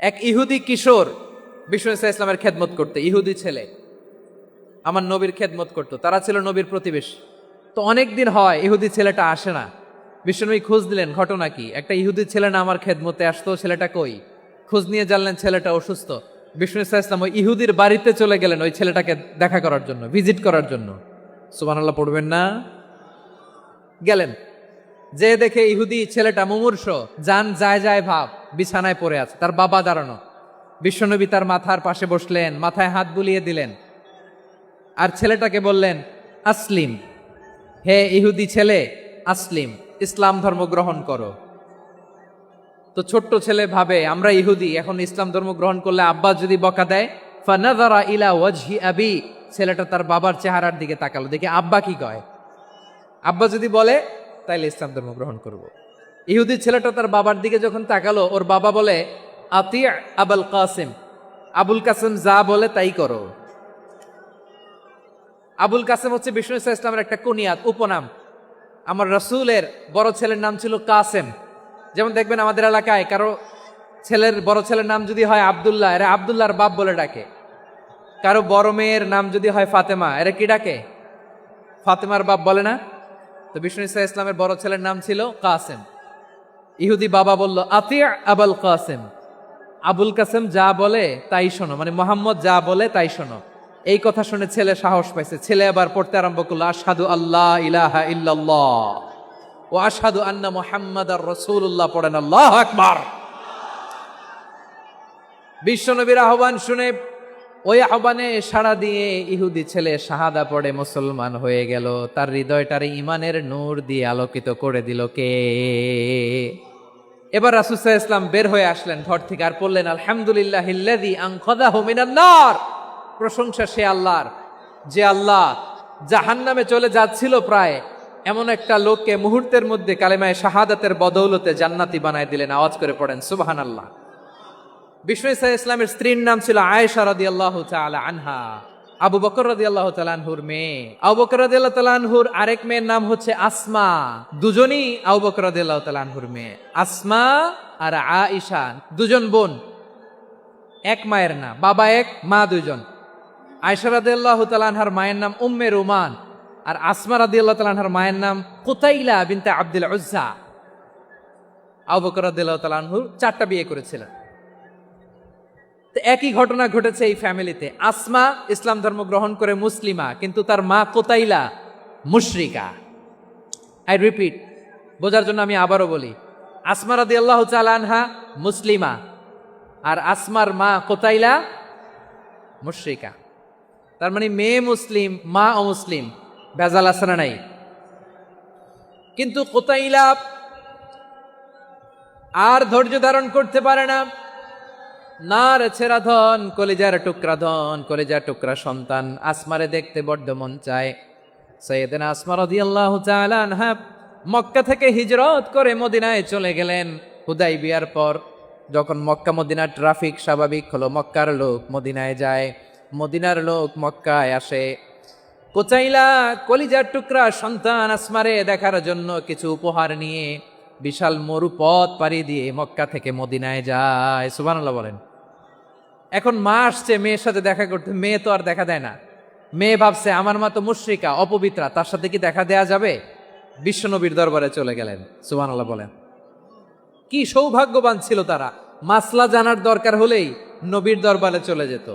এক ইহুদি কিশোর বিষ্ণু ইসলামের খেদমত করতে, ইহুদি ছেলে আমার নবীর খেদমত করতো, তারা ছিল নবীর প্রতিবেশী। তো অনেক দিন হয় ইহুদি ছেলেটা আসে না। বিশ্বনবী খোঁজ দিলেন, ঘটনা কি? একটা ইহুদি ছেলে না আমার খেদমতে আসতো, ছেলেটা কই? খোঁজ নিয়ে জানলেন ছেলেটা অসুস্থ। বিষ্ণু ইসলাম ওই ইহুদির বাড়িতে চলে গেলেন ওই ছেলেটাকে দেখা করার জন্য, ভিজিট করার জন্য। সুবহানাল্লাহ পড়বেন না? গেলেন, যে দেখে ইহুদি ছেলেটা মুমূর্ষ, জান যায় যায় ভাব, বিছানায় পড়ে আছে, তার বাবা দাঁড়ানো। বিশ্বনবী তার মাথার পাশে বসলেন, মাথায় হাত বুলিয়ে দিলেন, আর ছেলেটাকে বললেন, আসলিম, হে ইহুদি ছেলে, আসলিম, ইসলাম ধর্ম গ্রহণ করো। তো ছোট্ট ছেলে ভাবে আমরা ইহুদি, এখন ইসলাম ধর্ম গ্রহণ করলে আব্বা যদি বকা দেয়। ফানাযারা ইলা ওয়াজহি আবি, ছেলেটা তার বাবার চেহারার দিকে তাকালো, দেখে আব্বা কি কয়। আব্বা যদি বলে তাইলে ইসলাম ধর্ম গ্রহণ করব। ইহুদি ছেলেটা তার বাবার দিকে যখন তাকালো, ওর বাবা বলে, আতি আবুল কাসিম, আবুল কাসিম যা বলে তাই করো। আবুল কাসিম হচ্ছে বিষ্ণু ইসলামের একটা কুনিয়াত, উপনাম। আমার রাসূলের বড় ছেলের নাম ছিল কাসেম। যেমন দেখবেন আমাদের এলাকায় কারো ছেলের বড় ছেলের নাম যদি হয় আব্দুল্লাহ, এরা আব্দুল্লাহর বাপ বলে ডাকে। কারো বড় মেয়ের নাম যদি হয় ফাতেমা, এরা কি ডাকে? ফাতেমার বাপ বলে না? তো বিষ্ণু ইসলামের বড় ছেলের নাম ছিল কাসেম। ইহুদি বাবা বলল, আতি আবুল কাসেম, আবুল কাসেম যা বলে তাই শোনো, মানে মোহাম্মদ যা বলে তাই শোনো। এই কথা শুনে ছেলে সাহস পাইছে, ছেলে আবার পড়তে আরম্ভ করলো, আশহাদু আল্লাহ ইলাহা ইল্লাল্লাহ ও আশহাদু আন্না মুহাম্মাদার রাসূলুল্লাহ, পড়েন আল্লাহু আকবার। বিশ্বনবীর আহ্বান শুনে ওই আহ্বানে সাড়া দিয়ে ইহুদি ছেলে শাহাদা পড়ে মুসলমান হয়ে গেল। তার হৃদয়টারে ইমানের নূর দিয়ে আলোকিত করে দিল কে? এবার রাসূল সাল্লাল্লাহু আলাইহি ওয়াসাল্লাম বের হয়ে আসলেন ঘর থেকে, আর পড়লেন, আলহামদুলিল্লাহিল্লাযী আনকাযাহু মিনান নার, প্রশংসা সে আল্লাহর, যে আল্লাহ জাহান্নামে চলে যাচ্ছিল প্রায় এমন একটা লোককে মুহূর্তের মধ্যে কালেমায়ে শাহাদাতের বদৌলতে জান্নাতি বানায় দিলেন। আওয়াজ করে পড়েন সুবহানাল্লাহ। বিষ্ণু ইসলামের স্ত্রীর নাম ছিল আয়েশা রাদিয়াল্লাহু তাআলা আনহা, আবু বকর রাদিয়াল্লাহু তাআলা আনহুর মেয়ে। আবু বকর রাদিয়াল্লাহু তাআলা আনহুর আরেক মেয়ের নাম হচ্ছে আসমা। দুজনই আবু বকর রাদিয়াল্লাহু তাআলা আনহুর মেয়ে। আসমা আর আয়েশা দুজন বোন, এক মায়ের না, বাবা এক মা দুইজন। আয়েশা রাদিয়াল্লাহু তাআলা আনহার মায়ের নাম উম্মে রুমান, আর আসমা রাদিয়াল্লাহু তাআলা আনহার মায়ের নাম কুতাইলা বিনতে আব্দুল উজ্জা। আবু বকর রাদিয়াল্লাহু তাআলা আনহু 4টা বিয়ে করেছিলেন। তো একই ঘটনা ঘটেছে এই ফ্যামিলিতে। আসমা ইসলাম ধর্ম গ্রহণ করে মুসলিমা, কিন্তু তার মা কোতাইলা মুশরিকা। আই রিপিট, বোঝার জন্য আমি আবারও বলি, আসমা রাদিয়াল্লাহু তাআলা আনহা মুসলিমা, আর আসমার মা কোতাইলা মুশরিকা। তার মানে মেয়ে মুসলিম, মা অমুসলিম, ভেজাল আছে না নাই? কিন্তু কোতাইলা আর ধৈর্য ধারণ করতে পারে না। নার ছেড়া ধন, কলিজার টুকরা ধন, কলিজার টুকরা সন্তান আসমারে দেখতে বড্ড মন চায়। সাইয়েদনা আসমা রাদিয়াল্লাহু তাআলা আনহা মক্কা থেকে হিজরত করে মদিনায় চলে গেলেন হুদাইবিয়ার পর। যখন মক্কা মদিনার ট্রাফিক স্বাভাবিক হলো, মক্কার লোক মদিনায় যায়, মদিনার লোক মক্কায় আসে। কোচাইলা কলিজার টুকরা সন্তান আসমারে দেখার জন্য কিছু উপহার নিয়ে বিশাল মরুপথ পাড়ি দিয়ে মক্কা থেকে মদিনায় যায়। সুবহানাল্লাহ বলেন। এখন মা আসছে মেয়ের সাথে দেখা করতে, মেয়ে তো আর দেখা দেয় না। মেয়ে ভাবছে আমার মা তো মুশরিকা, অপবিত্রা, তার সাথে কি দেখা দেয়া যাবে? বিশ্বনবীর দরবারে চলে গেলেন। সুবহানাল্লাহ বলেন। কি সৌভাগ্যবান ছিল তারা, মাসলা জানার দরকার হলেই নবীর দরবারে চলে যেত।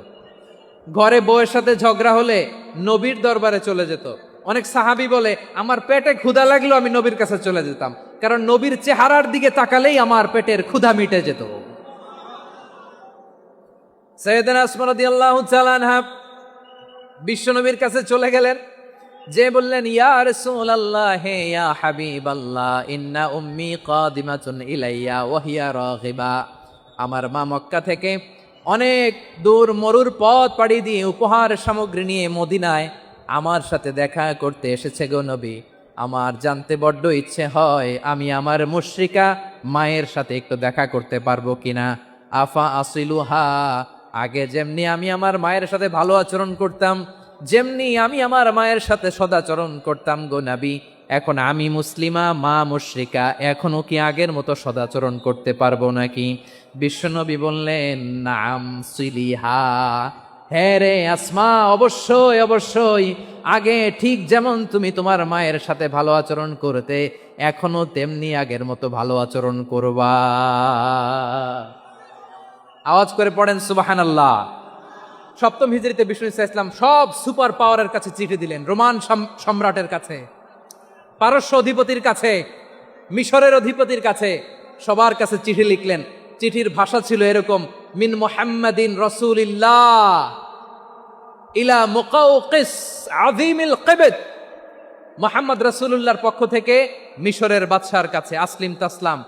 ঘরে বউয়ের সাথে ঝগড়া হলে নবীর দরবারে চলে যেত। অনেক সাহাবী বলে, আমার পেটে ক্ষুধা লাগলো আমি নবীর কাছে চলে যেতাম, কারণ নবীর চেহারার দিকে তাকালেই আমার পেটের ক্ষুধা মিটে যেত। সাইয়েদনা আসমা রাদিয়াল্লাহু তাআলা আনহা বিশ্বনবীর কাছে চলে গেলেন, যে বললেন, ইয়া রাসূলুল্লাহ, হে ইয়া হাবিবাল্লাহ, ইন্না উম্মি কাদিমাতুন ইলাইয়া ওয়া হিয়া রাগিবা। আমার মা মক্কা থেকে অনেক দূর মরুর পথ পাড়ি দিয়ে উপহার সামগ্রী নিয়ে মদিনায় আমার সাথে দেখা করতে এসেছে গো নবী। আমার জানতে বড্ড ইচ্ছে হয় আমি আমার মুশরিকা মায়ের সাথে একটু দেখা করতে পারবো কিনা। আফা আসিলুহা, আগে যেমনি আমি আমার মায়ের সাথে ভালো আচরণ করতাম, যেমনি আমি আমার মায়ের সাথে সদাচরণ করতাম গো নবী, এখন আমি মুসলিমা, মা মুশরিকা, এখনো কি আগের মতো সদাচরণ করতে পারবো নাকি? বিশ্বনবী বললেন, নাম সিলিহা, হ্যাঁ রে আসমা, অবশ্যই অবশ্যই, আগে ঠিক যেমন তুমি তোমার মায়ের সাথে ভালো আচরণ করতে, এখনো তেমনি আগের মতো ভালো আচরণ করবা। আওয়াজ করে পড়েন সুবহানাল্লাহ। সপ্তম হিজরিতে বিষ্ণু ইসলাম সব সুপার পাওয়ারের কাছে চিঠি দিলেন, রোমান সম্রাটের কাছে, পারস্য অধিপতির কাছে, মিশরের অধিপতির কাছে, সবার কাছে চিঠি লিখলেন। চিঠির ভাষা ছিল এরকম, মিন মুহাম্মাদিন রাসূলিল্লাহ ইলা মুকাউকিস আযীমিল কিবত, মুহাম্মদ রাসূলুল্লাহর পক্ষ থেকে মিশরের বাদশার কাছে, আসলিম তাসলাম,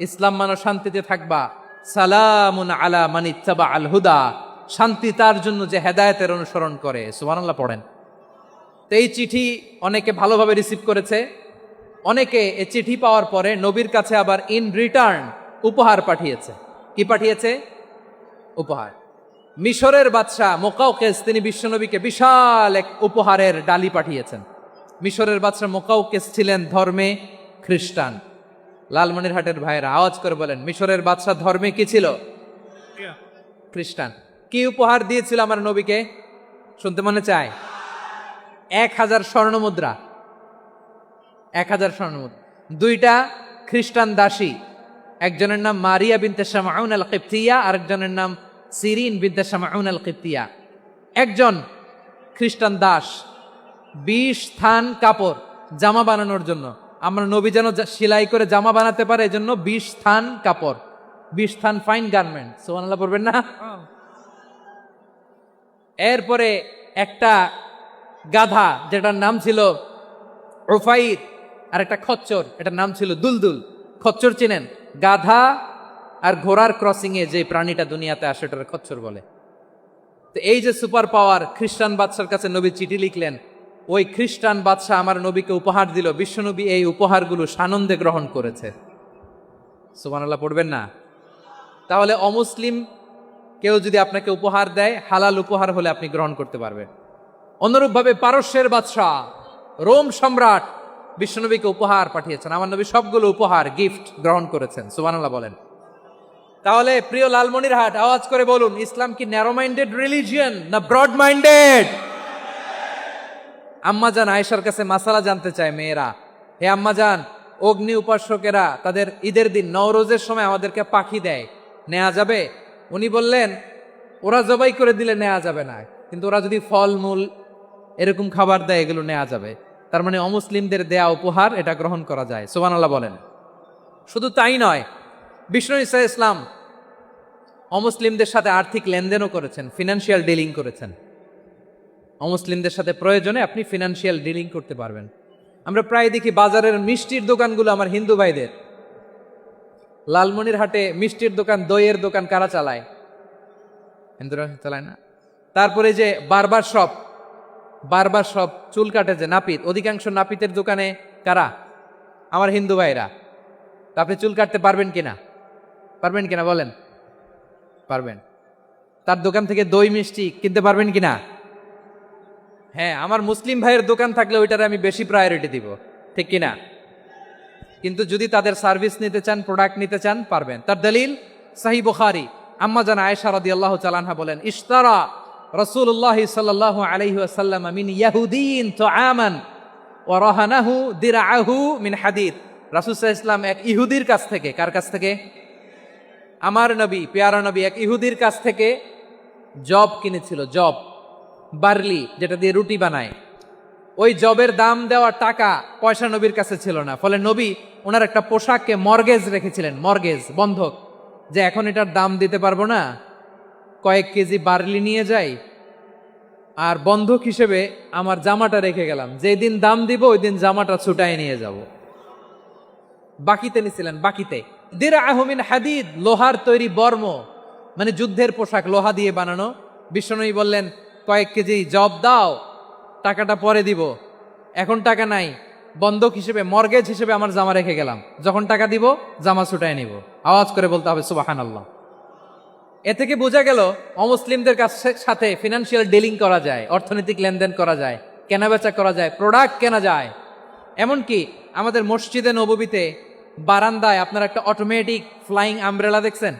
ইসলাম মানো শান্তিতে থাকবা, সালামুন আলা মান ইত্তাবা আল হুদা, শান্তি তার জন্য যে হেদায়েতের অনুসরণ করে। সুবহানাল্লাহ পড়েন। তো এই চিঠি অনেকে ভালোভাবে রিসিভ করেছে, অনেকে এই চিঠি পাওয়ার পরে নবীর কাছে আবার ইন রিটার্ন উপহার পাঠিয়েছে। কি পাঠিয়েছে? উপহার। মিশরের বাদশাহ মুকাউকিস তিনি বিশ্বনবীকে বিশাল এক উপহারের ডালি পাঠিয়েছেন। মিশরের বাদশাহ মুকাউকিস ছিলেন ধর্মে খ্রিস্টান। লালমনিরহাটের ভাইয়েরা আওয়াজ করে বলেন, মিশরের বাদশাহ ধর্মে কি ছিল? খ্রিস্টান। কি উপহার দিয়েছিল আমার নবীকে? শুনতে মনে চায়? 1000 স্বর্ণমুদ্রা। 1000 স্বর্ণমুদ্রা। 2টা খ্রিস্টান দাসী, একজনের নাম মারিয়া বিনতে শামাউন আল কিবতিয়া, আরেকজনের নাম সিরিন বিনতে শামাউন আল কিবতিয়া। একজন খ্রিস্টান দাস 20 থান কাপড় জামা বানানোর জন্য, আমরা নবী যেন সেলাই করে জামা বানাতে পারে এজন্য 20 থান কাপড়, 20 থান ফাইন গার্মেন্ট। সুবহানাল্লাহ পড়বেন না? এরপরে একটা গাধা যেটার নাম ছিল উফাইর, আর একটা খচ্চর, এটার নাম ছিল দুলদুল। খচ্চর চিনেন? গাধা আর ঘোড়ার ক্রসিং এ যে প্রাণীটা দুনিয়াতে আসে ওটার খচ্চর বলে। তো এই যে সুপার পাওয়ার খ্রিস্টান বাদশার কাছে নবী চিঠি লিখলেন, ওই খ্রিস্টান বাদশাহ আমার নবীকে উপহার দিল। বিশ্বনবী এই উপহারগুলো সানন্দে গ্রহণ করেছে। সুবহানাল্লাহ পড়বেন না? তাহলে অমুসলিম কেউ যদি আপনাকে উপহার দেয়, হালাল উপহার হলে আপনি গ্রহণ করতে পারবেন। অনুরূপভাবে পারস্যের বাদশাহ, রোম সম্রাট বিশ্বনবীকে উপহার পাঠিয়েছেন। আমার নবী সবগুলো উপহার গিফট গ্রহণ করেছেন। সুবহানাল্লাহ বলেন। তাহলে প্রিয় লালমনিরহাট, আওয়াজ করে বলুন, ইসলাম কি ন্যারো মাইন্ডেড রিলিজিয়ন না ব্রড মাইন্ডেড? আম্মাজান আয়েশার কাছে মাসালা জানতে চায় মেয়েরা, হে আম্মাজান, অগ্নি উপাসকেরা তাদের ঈদের দিন নওরোজের সময় আমাদেরকে পাখি দেয়, নেওয়া যাবে? উনি বললেন, ওরা জবাই করে দিলে নেওয়া যাবে না, কিন্তু ওরা যদি ফলমূল এরকম খাবার দেয় এগুলো নেওয়া যাবে। তার মানে অমুসলিমদের দেয়া উপহার এটা গ্রহণ করা যায়। সুবহানাল্লাহ বলেন। শুধু তাই নয়, বিষ্ণু ঈসা ইসলাম অমুসলিমদের সাথে আর্থিক লেনদেনও করেছেন, ফিনান্সিয়াল ডিলিং করেছেন। অমুসলিমদের সাথে প্রয়োজনে আপনি ফিনান্সিয়াল ডিলিং করতে পারবেন। আমরা প্রায় দেখি বাজারের মিষ্টির দোকানগুলো আমার হিন্দু ভাইদের। লালমনিরহাটে মিষ্টির দোকান, দইয়ের দোকান কারা চালায়? হিন্দুরা চালায় না? তারপরে যে বারবার শপ, চুল কাটে যে নাপিত, অধিকাংশ নাপিতের দোকানে কারা? আমার হিন্দু ভাইরা। তা আপনি চুল কাটতে পারবেন কিনা? পারবেন কিনা বলেন? পারবেন। তার দোকান থেকে দই মিষ্টি কিনতে পারবেন কিনা? হ্যাঁ, আমার মুসলিম ভাইয়ের দোকান থাকলে ওইটারে আমি বেশি প্রায়োরিটি দিব, ঠিক কিনা? কিন্তু যদি তাদের সার্ভিস নিতে চান, প্রোডাক্ট নিতে চান, পারবেন। তার দলিল সহিহ বুখারী, আম্মা জান আয়েশা রাদিয়াল্লাহু তাআলা আনহা বলেন, ইশতারা রাসূলুল্লাহ সাল্লাল্লাহু আলাইহি ওয়াসাল্লাম মিন ইয়াহুদিয়িন তুআমান ওয়া রাহানাহু দিরআহু মিন হাদিদ। রাসূল সাল্লাল্লাহু আলাইহি ওয়াসাল্লাম এক ইহুদির কাছ থেকে, কার কাছ থেকে? আমার নবী, পেয়ারা নবী এক ইহুদির কাছ থেকে জব কিনেছিল, জব, বার্লি, যেটা দিয়ে রুটি বানায়। ওই জবের দাম দেওয়ার টাকা পয়সা নবীর কাছে ছিল না, ফলে নবী ওনার একটা পোশাককে মর্গেজ রেখেছিলেন, মর্গেজ, বন্ধক, যে এখন এটার দাম দিতে পারবো না, কয়েক কেজি বার্লি নিয়ে যাই আর বন্ধক হিসেবে আমার জামাটা রেখে গেলাম, যেদিন দাম দিব ওই দিন জামাটা ছুটায় নিয়ে যাব। বাকিতে নিছিলেন, বাকিতে। দিরআহু মিন হাদিদ, লোহার তৈরি বর্ম, মানে যুদ্ধের পোশাক, লোহা দিয়ে বানানো। বিশ্বনবী বললেন, কয়েক কেজি জব দাও, টাকাটা পরে দিব, এখন টাকা নাই, বন্ধক হিসেবে, মর্গেজ হিসেবে আমার জামা রেখে গেলাম, যখন টাকা দিব জামা ছুটায় নিব। আওয়াজ করে বলতে হবে সুবহানাল্লাহ। এ থেকে বোঝা গেল অমুসলিমদের সাথে ফিনান্সিয়াল ডিলিং করা যায়, অর্থনৈতিক লেনদেন করা যায়, কেনাবেচা করা যায়, প্রোডাক্ট কেনা যায়। এমনকি আমাদের মসজিদে নববীতে বারান্দায় আপনারা একটা অটোমেটিক ফ্লাইং আমব্রেলা দেখছেন?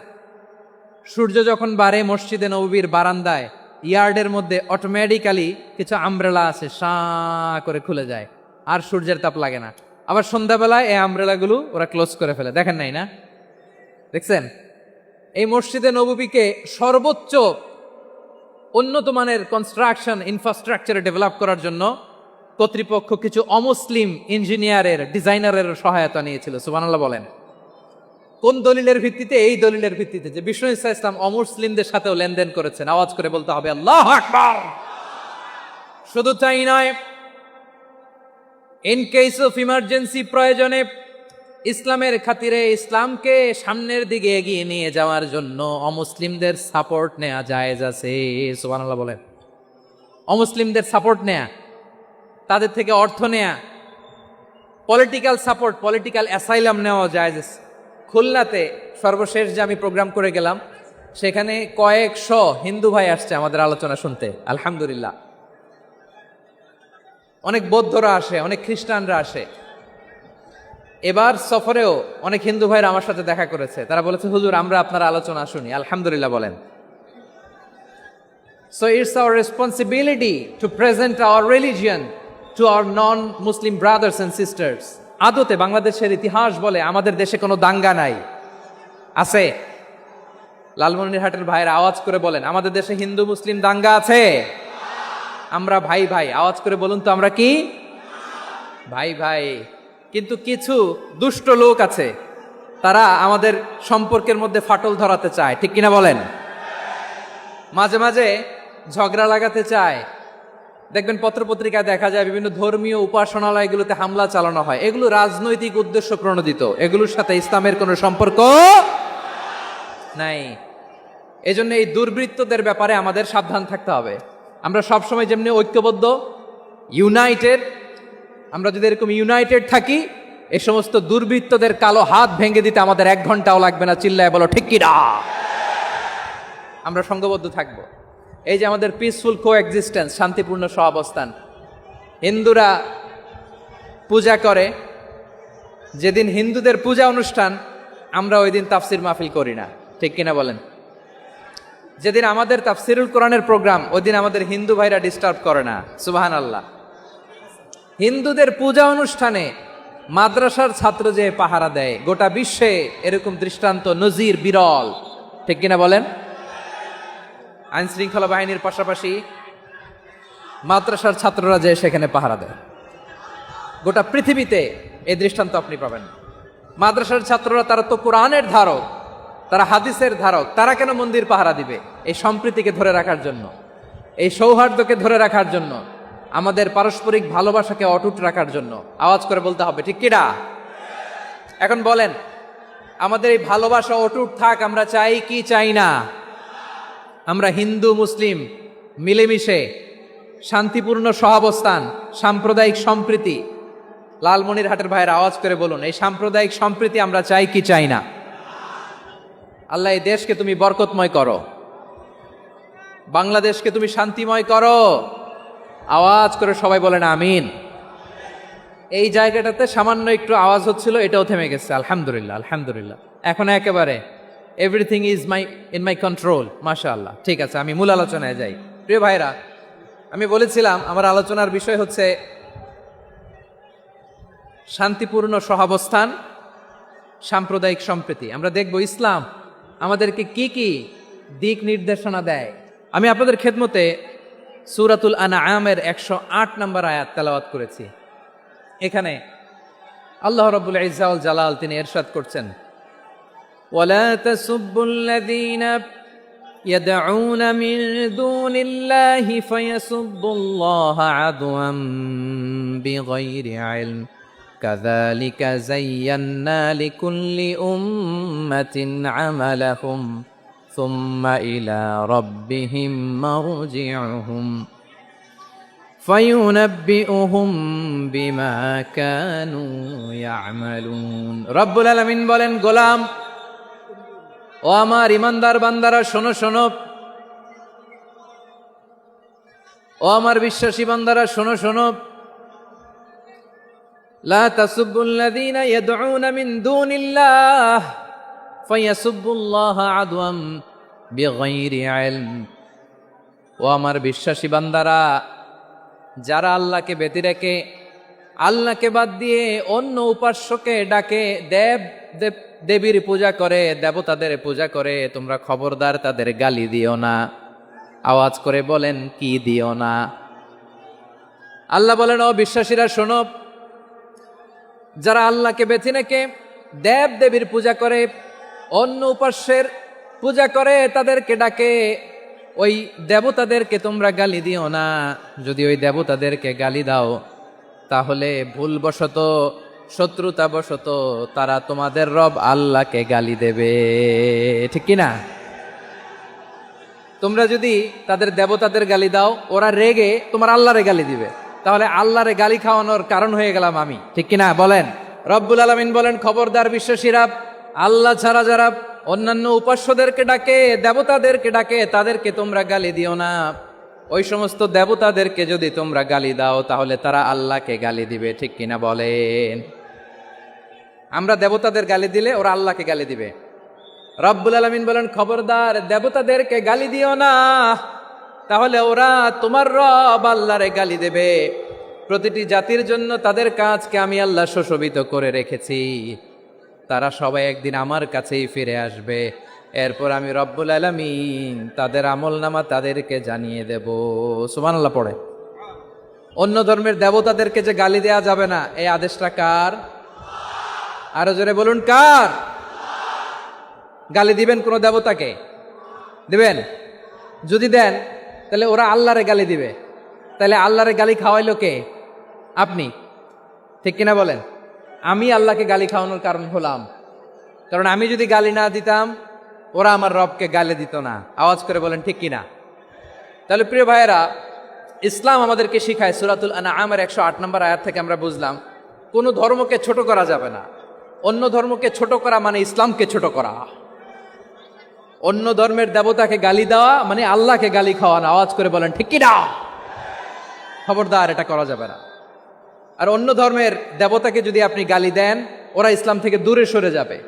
সূর্য যখন বাড়ে মসজিদে নববীর বারান্দায় ইয়ার্ডের মধ্যে অটোমেটিক্যালি কিছু আমব্রেলা আছে সাঁ করে খুলে যায়, আর সূর্যের তাপ লাগে না। আবার সন্ধ্যাবেলায় এই আমব্রেলাগুলো ওরা ক্লোজ করে ফেলে, দেখেন নাই না? দেখছেন? এই মসজিদে নববীকে সর্বোচ্চ উন্নত মানের কনস্ট্রাকশন ইনফ্রাস্ট্রাকচারে ডেভেলপ করার জন্য কর্তৃপক্ষ কিছু অমুসলিম ইঞ্জিনিয়ারের ডিজাইনারের সহায়তা নিয়েছিল। সুবহানাল্লাহ বলেন। কোন দলিলের ভিত্তিতে? এই দলিলের ভিত্তিতে যে বিষ্ণু ইসা ইসলাম অমুসলিমদের সাথেও লেনদেন করেছেন। আওয়াজ করে বলতে হবে আল্লাহু আকবার। শুধু তাই নয়, ইন কেস অফ ইমার্জেন্সি, প্রয়োজনে ইসলামের খাতিরে ইসলামকে সামনের দিকে এগিয়ে নিয়ে যাওয়ার জন্য অমুসলিমদের সাপোর্ট নেওয়া জায়েজ আছে। সুবহানাল্লাহ বলেন। অমুসলিমদের সাপোর্ট নেয়া, তাদের থেকে অর্থ নেয়া, পলিটিক্যাল সাপোর্ট, পলিটিক্যাল অ্যাসাইলাম নেওয়া জায়েজ আছে। খুলনাতে সর্বশেষ যে আমি প্রোগ্রাম করে গেলাম, সেখানে কয়েকশো হিন্দু ভাই আসছে আমাদের আলোচনা শুনতে, আলহামদুলিল্লাহ। অনেক বৌদ্ধরা আসে, অনেক খ্রিস্টানরা আসে। এবার সফরেও অনেক হিন্দু ভাইরা আমার সাথে দেখা করেছে। তারা বলেছে, হুজুর আমরা আপনার আলোচনা শুনি, আলহামদুলিল্লাহ বলেন। So it's our responsibility to present hour religion to our non Muslim brothers and sisters. আদতে বাংলাদেশের ইতিহাস বলে আমাদের দেশে কোনো দাঙ্গা নাই, আছে? লালমনিরহাটের ভাইয়ের আওয়াজ করে বলেন, আমাদের দেশে হিন্দু মুসলিম দাঙ্গা আছে? আমরা ভাই ভাই, আওয়াজ করে বলুন তো, আমরা কি ভাই ভাই? কিন্তু কিছু দুষ্ট লোক আছে, তারা আমাদের সম্পর্কের মধ্যে ফাটল ধরাতে চায়, ঠিক কিনা বলেন? মাঝে মাঝে ঝগড়া লাগাতে চায়। দেখবেন পত্রপত্রিকায় দেখা যায় বিভিন্ন ধর্মীয় উপাসনালয়গুলোতে হামলা চালানো হয়। এগুলো রাজনৈতিক উদ্দেশ্য প্রণোদিত, এগুলোর সাথে ইসলামের কোনো সম্পর্ক নাই। এজন্য এই দুর্বৃত্তদের ব্যাপারে আমাদের সাবধান থাকতে হবে। আমরা সবসময় যেমনি ঐক্যবদ্ধ, ইউনাইটেড, আমরা যদি এরকম ইউনাইটেড থাকি, এই সমস্ত দুর্বৃত্তদের কালো হাত ভেঙে দিতে আমাদের 1 ঘন্টাও লাগবে না। চিল্লায় বলো ঠিক কিনা? আমরা সংঘবদ্ধ থাকবো। এই যে আমাদের পিসফুল কো এক্সিস্টেন্স, শান্তিপূর্ণ সহাবস্থান। হিন্দুরা পূজা করে, যেদিন হিন্দুদের পূজা অনুষ্ঠান, আমরা ওই দিন তাফসির মাহফিল করি না, ঠিক কিনা বলেন? যেদিন আমাদের তাফসিরুল কোরআনের প্রোগ্রাম, ওই দিন আমাদের হিন্দু ভাইরা ডিস্টার্ব করে না। সুবহানাল্লাহ। হিন্দুদের পূজা অনুষ্ঠানে মাদ্রাসার ছাত্র যে পাহারা দেয়, গোটা বিশ্বে এরকম দৃষ্টান্ত নজির বিরল, ঠিক কিনা বলেন? আইন শৃঙ্খলা বাহিনীর পাশাপাশি মাদ্রাসার ছাত্ররা যে সেখানে পাহারা দেয়, গোটা পৃথিবীতে এই দৃষ্টান্ত আপনি পাবেন। মাদ্রাসার ছাত্ররা, তারা তো কোরআনের ধারক, তারা হাদিসের ধারক, তারা কেন মন্দির পাহারা দিবে? এই সম্প্রীতিকে ধরে রাখার জন্য, এই সৌহার্দ্যকে ধরে রাখার জন্য, আমাদের পারস্পরিক ভালোবাসাকে অটুট রাখার জন্য। আওয়াজ করে বলতে হবে ঠিক কিনা? এখন বলেন, আমাদের এই ভালোবাসা অটুট থাক, আমরা চাই কি চাই না? আমরা হিন্দু মুসলিম মিলেমিশে শান্তিপূর্ণ সহাবস্থান, সাম্প্রদায়িক সম্প্রীতি। লালমনিরহাটের ভাইয়ের আওয়াজ করে বলুন, এই সাম্প্রদায়িক সম্প্রীতি আমরা চাই কি চাই না? আল্লাহ এই দেশকে তুমি বরকতময় করো, বাংলাদেশকে তুমি শান্তিময় করো। আওয়াজ করে সবাই বলেন আমিন। এই জায়গাটাতে সামান্য একটু আওয়াজ হচ্ছিল, এটাও থেমে গেছে, আলহামদুলিল্লাহ আলহামদুলিল্লাহ। এখন একেবারে everything is in my control, মাশাআল্লাহ। ঠিক আছে, আমি মূল আলোচনায় যাই। প্রিয় ভাইরা, আমি বলেছিলাম আমার আলোচনার বিষয় হচ্ছে শান্তিপূর্ণ সহাবস্থান, সাম্প্রদায়িক সম্প্রীতি। আমরা দেখব ইসলাম আমাদেরকে কি কি দিক নির্দেশনা দেয়। আমি আপনাদের খেদমতে সূরাতুল আনআমের 108 নম্বর আয়াত তেলাওয়াত করেছি। এখানে আল্লাহ রাব্বুল ইজ্জা ওয়াল জালাল তিনি ইরশাদ করছেন, ওয়ালা তাসুব্বুল্লাযীনা ইয়াদউনা মিন দুনিল্লাহি ফায়াসুব্বুল্লাহা আদওয়াম বিগাইরি ইলম কাযালিকা যায়্যান্না লিকুল্লি উম্মাতিন আমালাহুম সুম্মা ইলা রাব্বিহিম মারজিউহুম ফায়ুনাব্বিউহুম বিমা কানু ইয়ামালুন। রব্বুল আলামিন বলেন, গোলাম ও আমার ইমানদার বান্দারা শোনো শোনো, ও আমার বিশ্বাসী বান্দারা শোনো শোনো, লা তাসুব্বুল্লাযীনা ইয়াদউনা মিন দুনিল্লাহ ফায়াসুব্বুল্লাহা আদওয়াম বিগাইরি ইলম। ও আমার বিশ্বাসী বান্দারা, যারা আল্লাহকে ব্যতি রেখে আল্লাহকে বাদ দিয়ে অন্য উপাস্যকে ডাকে, দেবীর পূজা করে, দেবতাদের পূজা করে, তোমরা খবরদার তাদের গালি দিও না। আওয়াজ করে বলেন, কি দিও না? আল্লাহ বলেন, ও বিশ্বাসীরা শোনো, যারা আল্লাহকে বেছে রেখে দেবীর পূজা করে, অন্য উপাস্যের পূজা করে, তাদেরকে ডাকে, ওই দেবতাদেরকে তোমরা গালি দিও না। যদি ওই দেবতাদেরকে গালি দাও, তাহলে ভুলবশত, শত্রুতাবশত তারা তোমাদের রব আল্লাহকে গালি দেবে। ঠিক কিনা? তোমরা যদি তাদের দেবতাদের গালি দাও, ওরা রেগে তোমার আল্লাহরে গালি দিবে, তাহলে আল্লাহরে গালি খাওয়ানোর কারণ হয়ে গেলাম আমি। ঠিক কিনা বলেন? রব্বুল আলামিন বলেন, খবরদার বিশ্বাসীরা, আল্লাহ ছাড়া যারা অন্যান্য উপাস্যদেরকে ডাকে, দেবতাদেরকে ডাকে, তাদেরকে তোমরা গালি দিও না। ওই সমস্ত দেবতাদেরকে যদি তোমরা গালি দাও, তাহলে তারা আল্লাহকে গালি দিবে। ঠিক কিনা বলেন? আমরা দেবতাদের গালি দিলে ওরা আল্লাহকে গালি দিবে। রব্বুল আলামিন বলেন, খবরদার দেবতাদেরকে গালি দিও না, তাহলে ওরা তোমার রব আল্লাহরে গালি দেবে। প্রতিটি জাতির জন্য তাদের কাজকে আমি আল্লাহ সুশোভিত করে রেখেছি। তারা সবাই একদিন আমার কাছেই ফিরে আসবে। এরপর আমি রব্বুল আলামিন তাদের আমলনামা তাদেরকে জানিয়ে দেব। সুবহানাল্লাহ পড়ে। অন্য ধর্মের দেবতাদেরকে যে গালি দেয়া যাবে না, এই আদেশটা কার? আরো জোরে বলুন, কার? গালি দিবেন কোন দেবতাকে? দিবেন? যদি দেন, তাহলে ওরা আল্লাহরে গালি দিবে। তাহলে আল্লাহরে গালি খাওয়াইলো কে? আপনি। ঠিক কিনা বলেন? আমি আল্লাহকে গালি খাওয়ানোর কারণ হলাম। কারণ আমি যদি গালি না দিতাম, ওরা আমার রবকে গালি দিত না। আওয়াজ করে বলেন, ঠিক কিনা? তাহলে প্রিয় ভাইয়েরা, ইসলাম আমাদেরকে শিখায়, সূরাতুল আনআমের 108 নম্বর আয়াত থেকে আমরা বুঝলাম, কোনো ধর্মকে ছোট করা যাবে না। অন্য ধর্মকে ছোট করা মানে ইসলামকে ছোট করা। অন্য ধর্মের দেবতাকে গালি দেওয়া মানে আল্লাহকে গালি খাওয়ানো। আওয়াজ করে বলেন, ঠিক কিনা? খবরদার, এটা করা যাবে না। আর অন্য ধর্মের দেবতাকে যদি আপনি গালি দেন, ওরা ইসলাম থেকে দূরে সরে যাবে।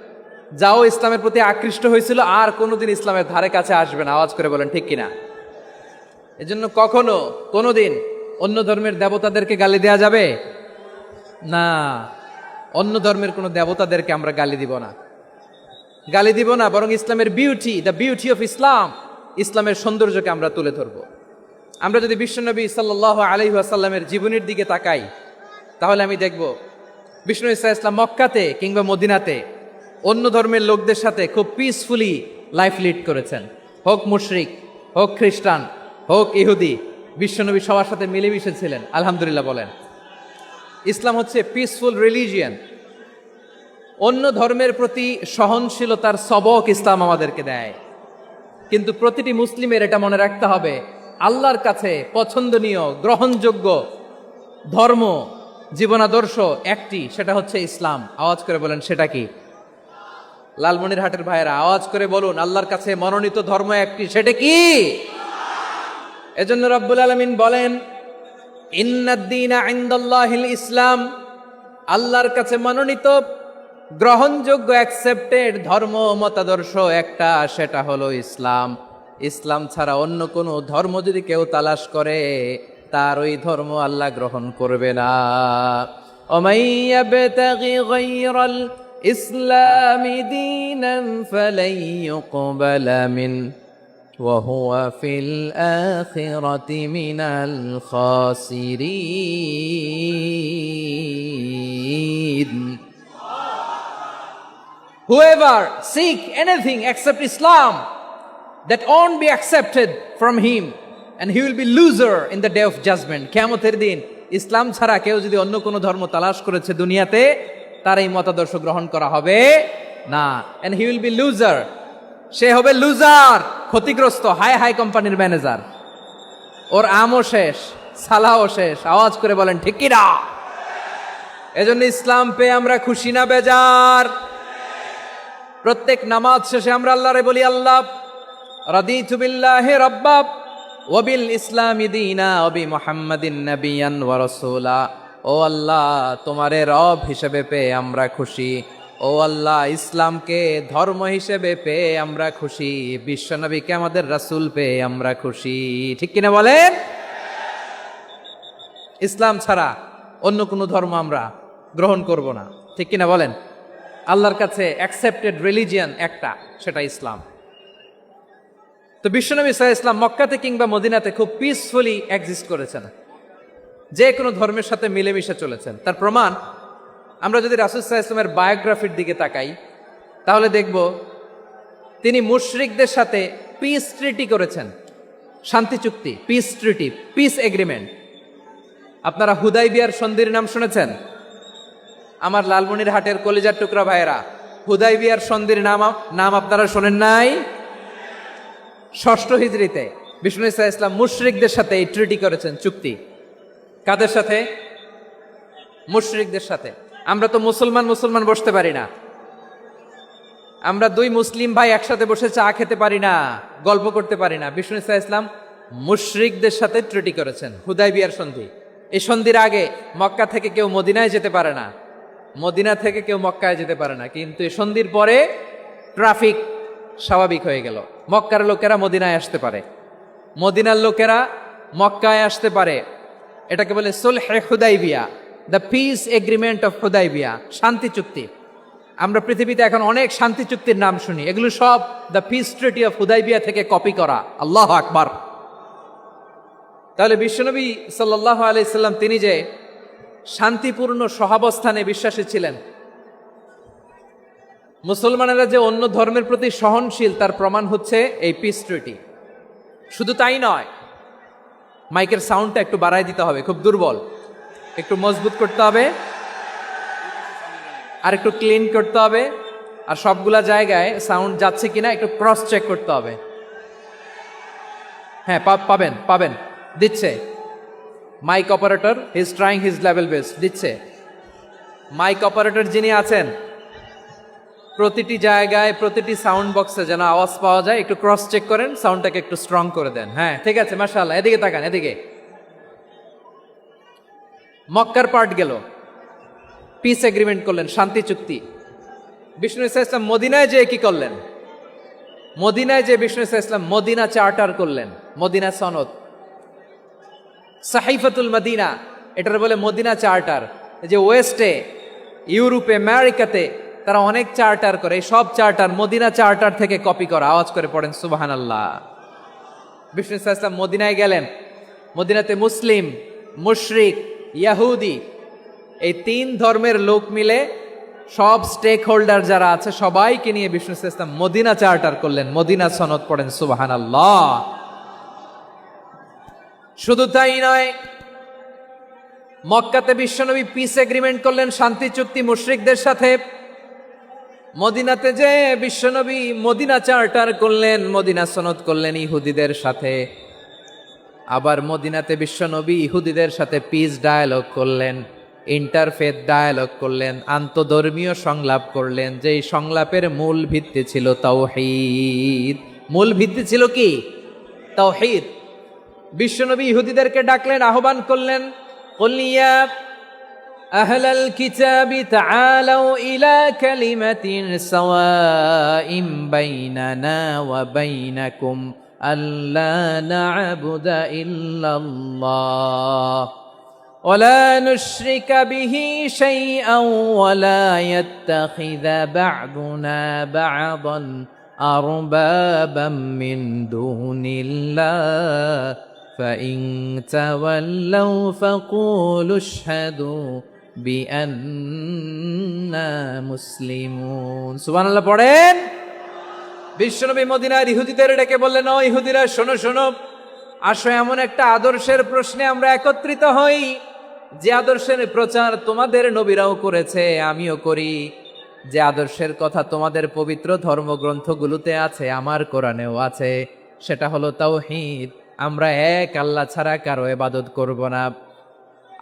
যাও ইসলামের প্রতি আকৃষ্ট হয়েছিল, আর কোনোদিন ইসলামের ধারে কাছে আসবে না। আওয়াজ করে বলেন, ঠিক কিনা? এজন্য কখনো কোনোদিন অন্য ধর্মের দেবতাদেরকে গালি দেয়া যাবে না। অন্য ধর্মের কোনো দেবতাদেরকে আমরা গালি দিব না, গালি দিব না। বরং ইসলামের beauty, the beauty of Islam, ইসলামের সৌন্দর্যকে আমরা তুলে ধরব। আমরা যদি বিশ্বনবী সাল্লাল্লাহু আলাইহি ওয়াসাল্লামের জীবনের দিকে তাকাই, তাহলে আমি দেখব বিষ্ণু ইসলাম মক্কাতে কিংবা মদিনাতে অন্য ধর্মের লোকদের সাথে খুব পিসফুলি লাইফ লিড করেছেন। হোক মুশরিক, হোক খ্রিস্টান, হোক ইহুদি, বিশ্বনবী সবার সাথে মিলেমিশে ছিলেন। আলহামদুলিল্লাহ বলেন। ইসলাম হচ্ছে পিসফুল রিলিজিয়ান। অন্য ধর্মের প্রতি সহনশীলতার সবক ইসলাম আমাদেরকে দেয়। কিন্তু প্রতিটি মুসলিমের এটা মনে রাখতে হবে, আল্লাহর কাছে পছন্দনীয়, গ্রহণযোগ্য ধর্ম, জীবনাদর্শ একটি, সেটা হচ্ছে ইসলাম। আওয়াজ করে বলেন, সেটা কি? লালমনিরহাটের ভাইয়েরা আওয়াজ করে বলুন, আল্লাহর কাছে মনোনীত ধর্ম একটি, সেটা কি? এজন্য রব্বুল আলামিন বলেন, ইন্নাদ-দীনা ইনদাল্লাহিল ইসলাম, আল্লাহর কাছে মনোনীত, গ্রহণযোগ্য, অ্যাকসেপ্টেড ধর্ম, মতাদর্শ একটা, সেটা হলো ইসলাম। ইসলাম ছাড়া অন্য কোনো ধর্ম যদি কেউ তালাশ করে, তার ওই ধর্ম আল্লাহ গ্রহণ করবে না। ওমাই ইয়াবতাগি গায়রাল ইসলামি দীনান ফালাই ইউকবালা মিন ওয়া হুয়া ফিল আখিরাতি মিনাল খাসিরিন। Whoever seek anything except Islam, that won't be accepted from him, and he will be loser in the day of judgment. কিয়ামতের দিন ইসলাম ছাড়া কেউ যদি অন্য কোনো ধর্ম তালাশ করেছে দুনিয়াতে, তার এই মতাদর্শ গ্রহণ করা হবে না। and he will be loser, সে হবে লুজার, ক্ষতিগ্রস্ত, হাই হাই কোম্পানির ম্যানেজার। ওর আমও শেষ, সালাও শেষ। আওয়াজ করে বলেন, ঠিক কি না? এজন্য ইসলাম পেয়ে আমরা খুশি না বেজার? প্রত্যেক নামাজ শেষে আমরা আল্লাহরে বলি, আল্লাহ রাদিতু বিল্লাহি রাব্বা ওয়া বিল ইসলামি দীনা ওয়া বি মুহাম্মাদিন নাবিয়ান ওয়া রাসূলা। ও আল্লাহ, তোমারে রব হিসেবে পেয়ে আমরা খুশি, ও আল্লাহ, ইসলামকে ধর্ম হিসেবে পেয়ে আমরা খুশি, বিশ্বনবীকে আমাদের রাসূল পেয়ে আমরা খুশি। ঠিক কিনা বলেন? ইসলাম ছাড়া অন্য কোনো ধর্ম আমরা গ্রহণ করব না। ঠিক কিনা বলেন? আল্লাহর কাছে অ্যাকসেপ্টেড রিলিজিয়ান একটা, সেটা ইসলাম। তো বিশ্বনবী সাল্লাল্লাহু আলাইহি ওয়াসাল্লাম মক্কাতে কিংবা মদিনাতে খুব পিসফুলি এক্সিস্ট করেছেন, যে কোনো ধর্মের সাথে মিলেমিশে চলেছেন। তার প্রমাণ আমরা যদি রাসূল সাল্লাল্লাহু আলাইহি ওয়াসাল্লামের বায়োগ্রাফির দিকে তাকাই, তাহলে দেখব তিনি মুশরিকদের সাথে পিস ট্রিটি করেছেন, শান্তি চুক্তি, পিস ট্রিটি, পিস এগ্রিমেন্ট। আপনারা হুদাইবিয়ার সন্ধির নাম শুনেছেন? আমার লালমনিরহাটের কলিজার টুকরা ভাইয়েরা, হুদাইবিয়ার সন্ধির নাম আপনারা শোনেন নাই? ষষ্ঠ হিজরিতে বিষ্ণু ঈসা ইসলাম মুশরিকদের সাথে এই ট্রিটি করেছেন, চুক্তি। কাদের সাথে? মুশরিকদের সাথে। আমরা তো মুসলমান বসতে পারি না, আমরা দুই মুসলিম ভাই একসাথে বসে চা খেতে পারি না, গল্প করতে পারি না। বিষ্ণু ঈসা ইসলাম মুশরিকদের সাথে ট্রিটি করেছেন, হুদাইবিয়ার সন্ধি। এই সন্ধির আগে মক্কা থেকে কেউ মদিনায় যেতে পারে না, মদিনা থেকে কেউ মক্কায় যেতে পারে না। কিন্তু এই সন্ধির পরে ট্রাফিক স্বাভাবিক হয়ে গেল, মক্কার লোকেরা মদিনায় আসতে পারে, মদিনার লোকেরা মক্কায় আসতে পারে। এটাকে বলে সুলহে হুদাইবিয়া, the peace agreement of Hudaibiyah, শান্তি চুক্তি। আমরা পৃথিবীতে এখন অনেক শান্তি চুক্তির নাম শুনি, এগুলো সব the piece treaty of Hudaibiya থেকে কপি করা। আল্লাহু আকবার। তাহলে বিশ্বনবী সাল্লাল্লাহু আলাইহি সাল্লাম তিনি যে শান্তিপূর্ণ সহাবস্থানে বিশ্বাসী ছিলেন, মুসলমানেরা যে অন্য ধর্মের প্রতি সহনশীল, তার প্রমাণ হচ্ছে এই পিস ট্রিটি। শুধু তাই নয়, মাইকের সাউন্ডটা একটু বাড়াই দিতে হবে, খুব দুর্বল, একটু মজবুত করতে হবে, আর একটু ক্লিন করতে হবে, আর সবগুলা জায়গায় সাউন্ড যাচ্ছে কিনা একটু ক্রস চেক করতে হবে। হ্যাঁ, পাবেন দিচ্ছে mike operator, he is trying his level best, দিচ্ছে। মাইক অপারেটর যিনি আছেন, প্রতিটি জায়গায় প্রতিটি সাউন্ড বক্সে যেন আওয়াজ পাওয়া যায়, একটু ক্রস চেক করেন, সাউন্ডটাকে একটু স্ট্রং করে দেন। হ্যাঁ, ঠিক আছে, মাশাআল্লাহ। এদিকে তাকান, এদিকে। মক্কার পার্ট গেল, পিস এগ্রিমেন্ট করলেন, শান্তি চুক্তি। বিষ্ণু ঈসা ইসলাম মদিনায় যে কি করলেন? মদিনায় যে বিষ্ণু ঈসা ইসলাম মদিনা চার্টার করলেন, মদিনা সনদ, সাহিফাতুল মদিনা, এটার বলে মদিনা চার্টার। যে ওয়েস্টে, ইউরোপে, আমেরিকাতে তারা অনেক চার্টার করে, এই সব চার্টার মদিনা চার্টার থেকে কপি করা। আওয়াজ করে পড়েন সুবহানাল্লাহ। বিষ্ণু ঈসা ইসলাম মদিনায় গেলেন, মদিনাতে মুসলিম, মুশরিক, ইয়াহুদি, এই তিন ধর্মের লোক মিলে সব স্টেক হোল্ডার যারা আছে সবাইকে নিয়ে বিষ্ণু ঈসা ইসলাম মদিনা চার্টার করলেন, মদিনা সনদ, পড়েন সুবহানাল্লাহ। শুধু তাই নয়, মক্কাতে বিশ্বনবী পিস এগ্রিমেন্ট করলেন, শান্তি চুক্তি মুশরিকদের সাথে। মদিনাতে যে বিশ্বনবী মদিনা চার্টার করলেন, মদিনা সনদ করলেন ইহুদিদের সাথে। আবার মদিনাতে বিশ্বনবী ইহুদিদের সাথে পিস ডায়ালগ করলেন, ইন্টারফেথ ডায়ালগ করলেন, আন্তধর্মীয় সংলাপ করলেন। যেই সংলাপের মূল ভিত্তি ছিল তাওহীদ। মূল ভিত্তি ছিল কি? তাওহীদ। বিশ্বনবী ইহুদিদেরকে ডাকলেন, আহ্বান করলেন, কুল ইয়া আহলাল কিতাবি তাআলাউ ইলা কালিমাতিন সাওয়াইম বাইনানা ওয়া বাইনাকুম আল্লা না'বুদা ইল্লাল্লাহ ওয়া লা নুশরিকা বিহি শাইআন ওয়া লা ইয়াত্তাখিযা বা'দুনা বা'দান আরবাবাম মিন দুনিল্লাহ فإن تولوا فقولوا اشهدوا بأننا مسلمون। সুবহানাল্লাহ পড়েন। বিশ্বনবী মদিনার ইহুদিদের ডেকে বললেন, ও ইহুদিরা, শোনো শোনো, আসো এমন একটা আদর্শের প্রশ্নে আমরা একত্রিত হই, যে আদর্শের প্রচার তোমাদের নবীরাও করেছে, আমিও করি, যে আদর্শের কথা তোমাদের পবিত্র ধর্মগ্রন্থগুলোতে আছে, আমার কোরআনেও আছে, সেটা হলো তাওহীদ। আমরা এক আল্লাহ ছাড়া কারো ইবাদত করব না,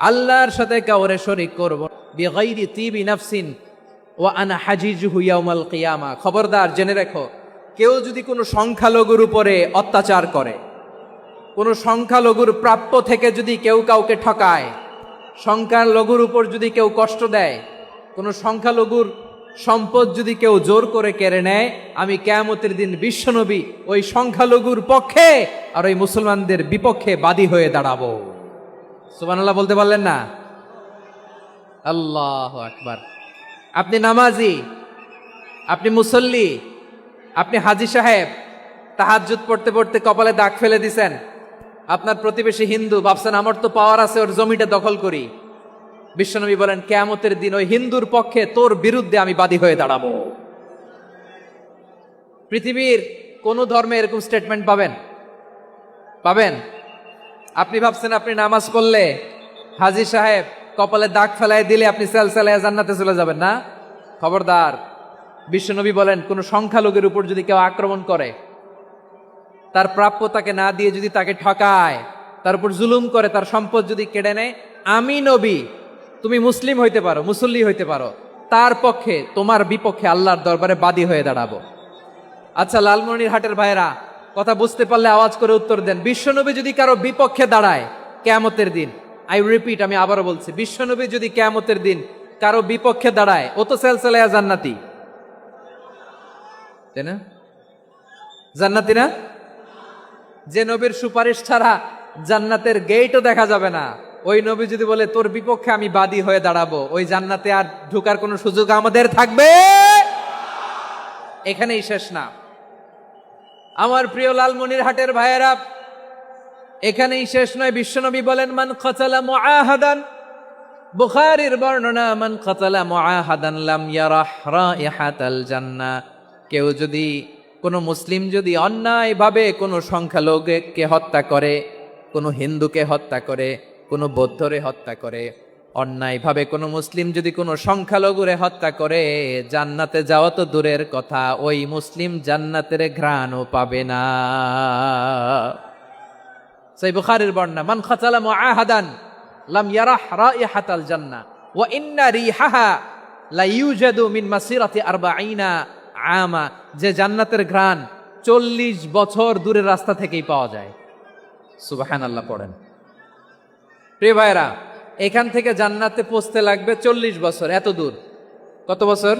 আল্লাহর সাথে কাউরে শরীক করব না। বিগাইরি তিবি নাফসিন ওয়া আনা হাজিজুহু ইয়াউমাল কিয়ামা। খবরদার, জেনে রেখো, কেউ যদি কোনো সংখ্যালঘুর উপরে অত্যাচার করে, কোনো সংখ্যালঘুর প্রাপ্য থেকে যদি কেউ কাউকে ঠকায়, সংখ্যালঘুর উপর যদি কেউ কষ্ট দেয়, কোনো সংখ্যালঘুর সম্পদ যদি কেউ জোর করে কেড়ে নেয়, আমি কিয়ামতের দিন বিশ্বনবী ওই সংখ্যালঘুর পক্ষে আর ওই মুসলমানদের বিপক্ষে বাদী হয়ে দাঁড়াবো। সুবহানাল্লাহ বলতে পারলেন না? আল্লাহু আকবার। আপনি নামাজি, আপনি মুসল্লি, আপনি হাজী সাহেব, তাহাজ্জুদ পড়তে পড়তে কপালে দাগ ফেলে দিছেন, আপনার প্রতিবেশী হিন্দু, ভাবছেন আমার তো পাওয়ার আছে, ওর জমিটা দখল করি। বিশ্বনবী বলেন কিয়ামতের দিন ওই হিন্দুর পক্ষে তোর বিরুদ্ধে আমি বাদী হয়ে দাঁড়াবো। পৃথিবীর কোন ধর্মে এরকম স্টেটমেন্ট পাবেন? পাবেন? আপনি ভাবছেন আপনি নামাজ পড়লে হাজী সাহেব কপালে দাগ ফেলায় দিলে আপনি সেলসেলায় জান্নাতে চলে যাবেন না? খবরদার। বিশ্বনবী বলেন কোন সংখ্যালঘুর উপর যদি কেউ আক্রমণ করে, তার প্রাপ্য তাকে না দিয়ে যদি তাকে ঠকায়, তার উপর জুলুম করে, তার সম্পদ যদি কেড়ে নেয়, আমি নবী, তুমি মুসলিম হইতে পারো, মুসল্লি হইতে পারো, তার পক্ষে তোমার বিপক্ষে আল্লাহর দরবারে বাদী হয়ে দাঁড়াবো। আচ্ছা লালমনিরহাটের ভাইরা, কথা বুঝতে পারলে আওয়াজ করে উত্তর দেন। বিশ্বনবী যদি কারো বিপক্ষে দাঁড়ায় কিয়ামতের দিন, আই রিপিট, আমি আবারও বলছি, বিশ্বনবী যদি কিয়ামতের দিন কারো বিপক্ষে দাঁড়ায়, ও তো সেলসেলায়া জান্নাতি, তাই না? জান্নাতি না? যে নবীর সুপারিশ ছাড়া জান্নাতের গেটও দেখা যাবে না, ওই নবী যদি বলে তোর বিপক্ষে আমি বাদী হয়ে দাঁড়াবো, ওই জান্নাতে আর ঢোকার কোনো সুযোগ আমাদের থাকবে? এখানেই শেষ না আমার প্রিয় লালমনিরহাটের ভাইয়েরা, এখানেই শেষ নয়। বিশ্বনবী বলেন মান কাতালা মুআহাদান, বুখারীর বর্ণনা, মান কাতালা মুআহাদান লাম ইয়ারাহ রাইহাতাল জান্নাহ। কেউ যদি, কোনো মুসলিম যদি অন্যায়ভাবে কোনো সংখ্যালঘুকে হত্যা করে, কোনো হিন্দুকে হত্যা করে, কোনো বৌদ্ধরে হত্যা করে, অন্যায়ভাবে কোনো মুসলিম যদি কোনো সংখ্যালঘুরে হত্যা করে, জান্নাতে যাওয়া তো দূরের কথা, ওই মুসলিম জান্নাতের ঘ্রাণও পাবে না। সেই বুখারীর বর্ণনা, মান কাতালা মুআহাদান লাম ইয়ারাহ রাইহাতাল জান্নাহ ওয়া ইন্না রিহাহা লা ইউজাদু মিন মাসিরাতি 40 আমা। যে জান্নাতের ঘ্রাণ 40 বছর দূরের রাস্তা থেকেই পাওয়া যায়। সুবহানাল্লাহ পড়েন। প্রিয় ভাইরা, এখান থেকে জান্নাতে পৌঁছতে লাগবে 40 বছর। এত দূর, কত বছর?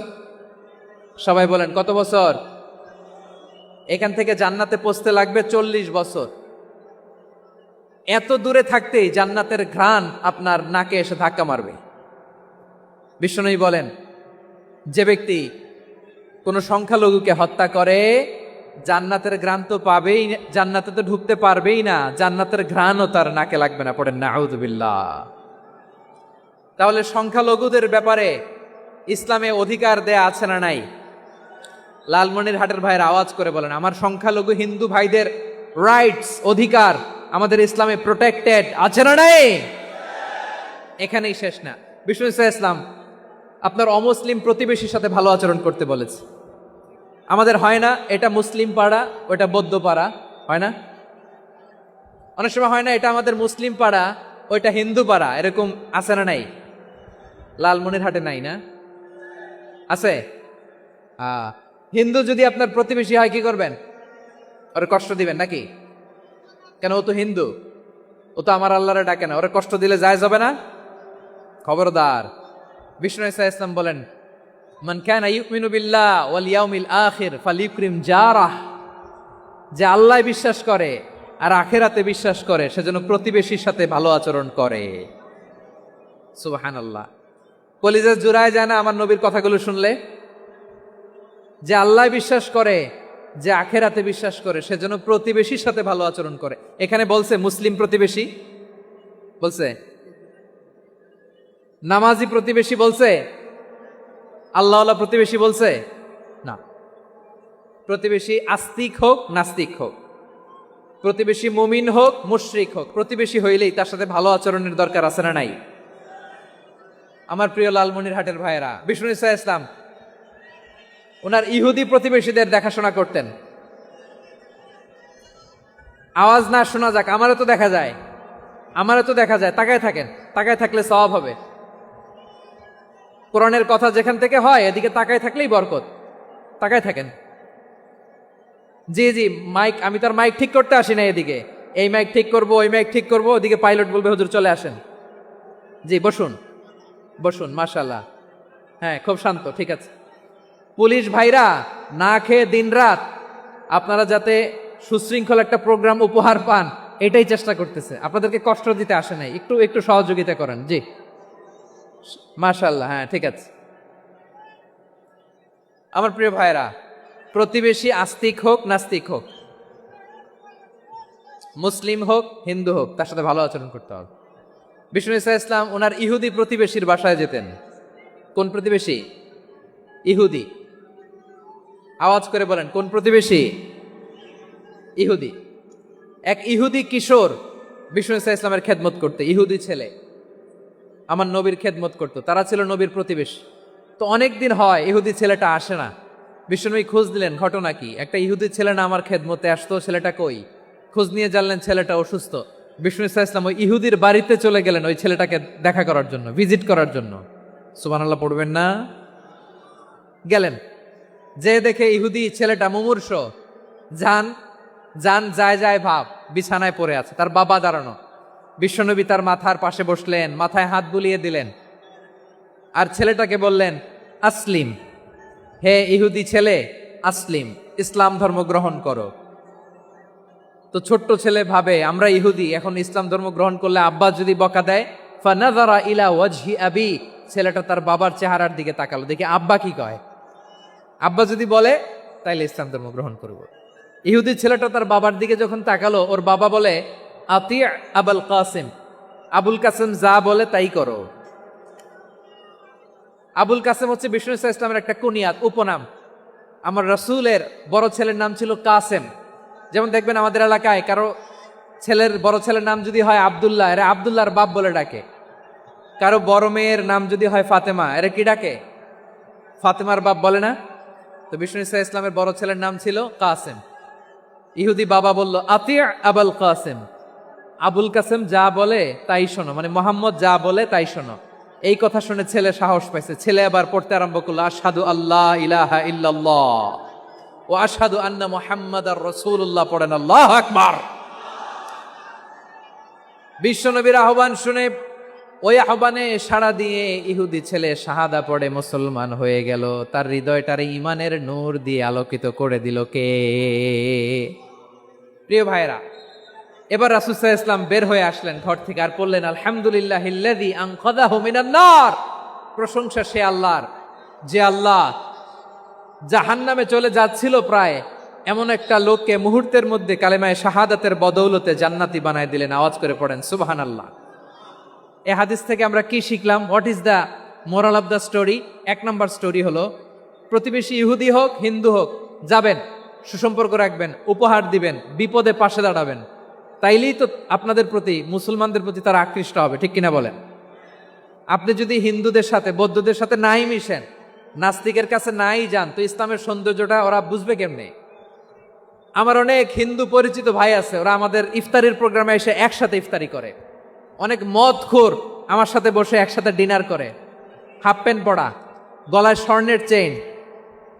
সবাই বলেন কত বছর? এখান থেকে জান্নাতে পৌঁছতে লাগবে 40 বছর। এত দূরে থাকতেই জান্নাতের ঘ্রাণ আপনার নাকে এসে ধাক্কা মারবে। বিশ্বনবী বলেন যে ব্যক্তি কোনো সংখ্যালঘুকে হত্যা করে, জান্নাতের ঘ্রাণ তো পাবেই, জান্নাতে তো ঢুকতে পারবেই না, জান্নাতের ঘ্রাণও তার নাকে লাগবে না। পড়েন নাউযুবিল্লাহ। তাহলে সংখ্যালঘুদের ব্যাপারে ইসলামে অধিকার দেয়া আছে না নাই? লালমনিরহাটের ভাইয়ের আওয়াজ করে বলেন, আমার সংখ্যালঘু হিন্দু ভাইদের রাইটস, অধিকার আমাদের ইসলামে প্রোটেক্টেড আছে না নাই? এখানেই শেষ না। বিষ্ণু ইসলাম আপনার অমুসলিম প্রতিবেশীর সাথে ভালো আচরণ করতে বলেছে। আমাদের হয় না এটা মুসলিম পাড়া, ওটা বৌদ্ধ পাড়া, হয় না? অনেক সময় হয় না এটা আমাদের মুসলিম পাড়া, ওইটা হিন্দু পাড়া, এরকম আছে না নাই? লালমনিরহাটে নাই না? আছে? হিন্দু যদি আপনার প্রতিবেশী হয় কি করবেন? ওরে কষ্ট দিবেন নাকি? কেন? ও তো হিন্দু, ও তো আমার আল্লাহরে ডাকে না, ওরে কষ্ট দিলে যায় যাবে না? খবরদার। বিষ্ণু ইসলাম বলেন মান কানা ইউমিনু বিল্লাহ ওয়াল ইয়াউমিল আখির ফালিউকরিম জারাহ। যে আল্লাহ বিশ্বাস করে আর আখিরাতে বিশ্বাস করে, সেজন্য প্রতিবেশীর সাথে ভালো আচরণ করে। সুবহানাল্লাহ। কলিজা জুড়ায় যায় না আমার নবীর কথাগুলো শুনলে? যে আল্লাহ বিশ্বাস করে, যে আখিরাতে বিশ্বাস করে, সেজন্য প্রতিবেশীর সাথে ভালো আচরণ করে। এখানে বলছে মুসলিম প্রতিবেশী বলছে, নামাজি প্রতিবেশী বলছে, আল্লাহওয়ালা প্রতিবেশী বলছে না। প্রতিবেশী আস্তিক হোক নাস্তিক হোক, প্রতিবেশী মুমিন হোক মুশরিক হোক, প্রতিবেশী হইলেই তার সাথে ভালো আচরণের দরকার আছে না নাই? আমার প্রিয় লালমনিরহাটের ভাইয়েরা, বিষ্ণু ইসলাম ওনার ইহুদি প্রতিবেশীদের দেখাশোনা করতেন। আওয়াজ না শোনা যাক, আমারও তো দেখা যায়, আমারও তো দেখা যায়। তাকায় থাকেন, তাকায় থাকলে সওয়াব হবে। কোরআনের কথা যেখান থেকে হয় এদিকে তাকায় থাকলেই বরকত। তাকায় থাকেন। জি জি, মাইক, আমি তার মাইক ঠিক করতে আসি না এদিকে, এই মাইক ঠিক করব, ওই মাইক ঠিক করব, ওদিকে পাইলট বলবে হুজুর চলে আসেন। জি বসুন, বসুন, মাশাআল্লাহ। হ্যাঁ খুব শান্ত, ঠিক আছে। পুলিশ ভাইরা না খেয়ে দিনরাত আপনারা যাতে সুশৃঙ্খল একটা প্রোগ্রাম উপহার পান এটাই চেষ্টা করতেছে, আপনাদেরকে কষ্ট দিতে আসে নাই, একটু একটু সহযোগিতা করেন। জি মাশাআল্লাহ, হ্যাঁ ঠিক আছে। আমার প্রিয় ভাইরা, প্রতিবেশী আস্তিক হোক নাস্তিক হোক, মুসলিম হোক হিন্দু হোক, তার সাথে ভালো আচরণ করতে হবে। বিষ্ণু ঈসা ইসলাম ওনার ইহুদি প্রতিবেশীর বাসায় যেতেন। কোন প্রতিবেশী? ইহুদি। আওয়াজ করে বলেন, কোন প্রতিবেশী? ইহুদি। এক ইহুদি কিশোর বিষ্ণু ঈসা ইসলামের খেদমত করতে, ইহুদি ছেলে আমার নবীর খেদমত করতো, তারা ছিল নবীর প্রতিবেশী। তো অনেক দিন হয় ইহুদি ছেলেটা আসে না। বিষ্ণুনবী খোঁজ দিলেন, ঘটনা কি? একটা ইহুদি ছেলে না আমার খেদমতে আসতো, ছেলেটা কই? খোঁজ নিয়ে জানলেন ছেলেটা অসুস্থ। বিষ্ণু ঈসা ইসলাম ওই ইহুদির বাড়িতে চলে গেলেন ওই ছেলেটাকে দেখা করার জন্য, ভিজিট করার জন্য। সুবহানাল্লাহ পড়বেন না? গেলেন, যে দেখে ইহুদি ছেলেটা মুমূর্ষ, যান যান যায় যায় ভাব, বিছানায় পড়ে আছে, তার বাবা দাঁড়ানো। বিশ্বনবী তার মাথার পাশে বসলেন, মাথায় হাত বুলিয়ে দিলেন, আর ছেলেটাকে বললেন আসলিম, হে ইহুদি ছেলে আসলিম, ইসলাম ধর্ম গ্রহণ করো। তো ছোট্ট ছেলে ভাবে আমরা ইহুদি, এখন ইসলাম ধর্ম গ্রহণ করলে আব্বা যদি বকা দেয়। ফানাযারা ইলা ওয়াজহি আবি, ছেলেটা তার বাবার চেহারার দিকে তাকালো, দেখি আব্বা কি কয়। আব্বা যদি বলে তাইলে ইসলাম ধর্ম গ্রহণ করব। ইহুদি ছেলেটা তার বাবার দিকে যখন তাকালো, ওর বাবা বলে আতি আবুল কাসিম, আবুল কাসিম যা বলে তাই করো। আবুল কাসেম হচ্ছে বিষ্ণু ঈসা ইসলামের একটা কুনিয়াত, উপনাম। আমার রাসূলের বড় ছেলের নাম ছিল কাসেম। যেমন দেখবেন আমাদের এলাকায় কারো ছেলের বড় ছেলের নাম যদি হয় আব্দুল্লাহ, এরা আব্দুল্লাহর বাপ বলে ডাকে। কারো বড় মেয়ের নাম যদি হয় ফাতেমা, এরা কি ডাকে? ফাতেমার বাপ বলে না? তো বিষ্ণু ঈসা ইসলামের বড় ছেলের নাম ছিল কাসেম। ইহুদি বাবা বলল আতি আবুল কাসেম, আবুল কাসেম যা বলে তাই শোনো, মানে মোহাম্মদ যা বলে তাই শোনো। এই কথা শুনে ছেলে সাহস পাইছে, ছেলে আবার পড়তে আরম্ভ করলো আশহাদু আল্লাহ ইলাহা ইল্লাল্লাহ ওয়া আশহাদু আন্না মুহাম্মাদার রাসূলুল্লাহ, পড়েন আল্লাহু আকবার। বিশ্বনবীর আহ্বান শুনে ওই আহ্বানে সাড়া দিয়ে ইহুদি ছেলে শাহাদা পড়ে মুসলমান হয়ে গেল। তার হৃদয়টারে ইমানের নূর দিয়ে আলোকিত করে দিল কে? প্রিয় ভাইরা, এবার রাসূল সাল্লাল্লাহু আলাইহি ওয়াসাল্লাম বের হয়ে আসলেন ঘর থেকে, আর বললেন আলহামদুলিল্লাহিল্লাযী আনকাযাহু মিনান নার। প্রশংসা সে আল্লাহর, যে আল্লাহ জাহান্নামে চলে যাচ্ছিল প্রায় এমন একটা লোককে মুহূর্তের মধ্যে কালেমায়ে শাহাদাতের বদৌলতে জান্নাতি বানায় দিলেন। আওয়াজ করে পড়েন সুবহানাল্লাহ। এই হাদিস থেকে আমরা কি শিখলাম? What is the moral of the story? এক নম্বর স্টোরি হলো, প্রতিবেশী ইহুদি হোক হিন্দু হোক, যাবেন, সুসম্পর্ক রাখবেন, উপহার দিবেন, বিপদে পাশে দাঁড়াবেন, তাইলেই তো আপনাদের প্রতি, মুসলমানদের প্রতি তারা আকৃষ্ট হবে, ঠিক কিনা বলেন? আপনি যদি হিন্দুদের সাথে বৌদ্ধদের সাথে নাই মিশেন, নাস্তিকের কাছে নাই যান, তো ইসলামের সৌন্দর্যটা ওরা বুঝবে কেমনে? আমার অনেক হিন্দু পরিচিত ভাই আছে, ওরা আমাদের ইফতারির প্রোগ্রামে এসে একসাথে ইফতারি করে। অনেক মদখোর আমার সাথে বসে একসাথে ডিনার করে, হাফ প্যান্ট পরা, গলায় স্বর্ণের চেইন,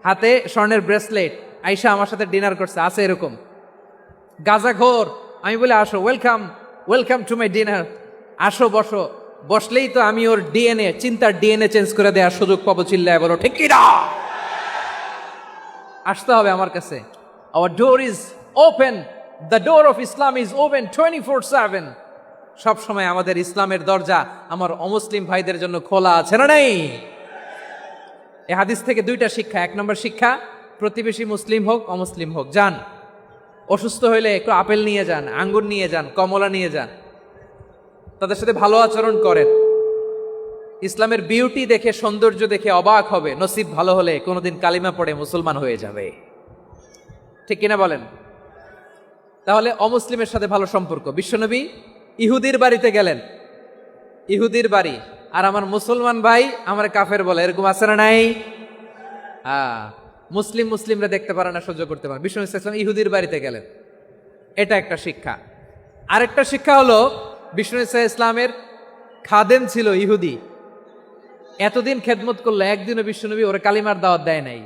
হাতে স্বর্ণের ব্রেসলেট, আইসা আমার সাথে ডিনার করছে, আছে এরকম। গাঁজাখোর, আমি বলি আসো, welcome welcome to my dinner, আসো বসো, বসলেই তো আমি ওর ডিএনএ, চিন্তার ডিএনএ চেঞ্জ করে দেওয়ার সুযোগ পাবো। চিল্লায় বলো ঠিক কিনা? আসতে হবে আমার কাছে। Hour door is open, the door of Islam is open 24/7। সব সময় আমাদের ইসলামের দরজা আমার অমুসলিম ভাইদের জন্য খোলা আছে না নাই? এই হাদিস থেকে দুইটা শিক্ষা। এক নম্বর শিক্ষা, প্রতিবেশী মুসলিম হোক অমুসলিম হোক, যান, অসুস্থ হইলে একটু আপেল নিয়ে যান, আঙ্গুর নিয়ে যান, কমলা নিয়ে যান, তাদের সাথে ভালো আচরণ করেন। ইসলামের বিউটি দেখে, সৌন্দর্য দেখে অবাক হবে, নসিব ভালো হলে কোনোদিন কালিমা পড়ে মুসলমান হয়ে যাবে, ঠিক কিনা বলেন? তাহলে অমুসলিমের সাথে ভালো সম্পর্ক। বিশ্বনবী ইহুদির বাড়িতে গেলেন, ইহুদির বাড়ি, আর আমার মুসলমান ভাই আমার কাফের বলে, এরকম আছে না নাই? মুসলিমরা দেখতে পারে না, সহ্য করতে পারে। বিষ্ণু ইসলাম ইহুদির বাড়িতে গেলেন, এটা একটা শিক্ষা। আরেকটা শিক্ষা হলো, বিষ্ণু ইসলামের খাদেম ছিল ইহুদি, এতদিন খেদমত করলো, একদিনও বিশ্বনবী ওরা কালিমার দাওয়াত দেয় নাই।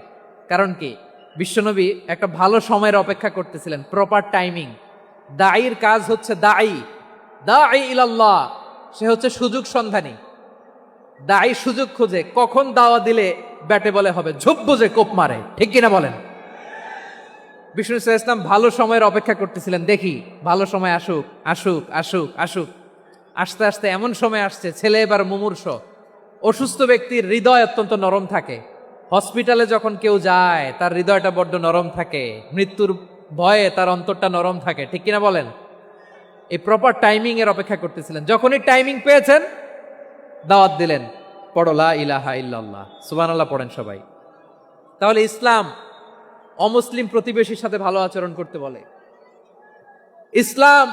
কারণ কি? বিশ্বনবী একটা ভালো সময়ের অপেক্ষা করতেছিলেন, প্রপার টাইমিং। দাঈর কাজ হচ্ছে দাঈ ইলাল্লাহ, সে হচ্ছে সুযোগ সন্ধানী। দাঈ সুযোগ খোঁজে, কখন দাওয়া দিলে ব্যাটে বলে হবে, ঝুব্বু যে কোপ মারে, ঠিক কিনা বলেন? বিষ্ণু ইসলাম ভালো সময়ের অপেক্ষা করতেছিলেন, দেখি ভালো সময় আসুক আসুক আসুক আসুক। আস্তে আস্তে এমন সময় আসছে, ছেলে এবার মুমূর্ষ। অসুস্থ ব্যক্তির হৃদয় অত্যন্ত নরম থাকে। হসপিটালে যখন কেউ যায় তার হৃদয়টা বড্ড নরম থাকে, মৃত্যুর ভয়ে তার অন্তরটা নরম থাকে, ঠিক কিনা বলেন? এই প্রপার টাইমিং এর অপেক্ষা করতেছিলেন। যখনই টাইমিং পেয়েছেন দাওয়াত দিলেন, পড়ো লা ইলাহা ইল্লাল্লাহ, সুবহানাল্লাহ পড়েন সবাই। তাহলে ইসলাম অমুসলিম প্রতিবেশীর সাথে ভালো আচরণ করতে বলে। ইসলাম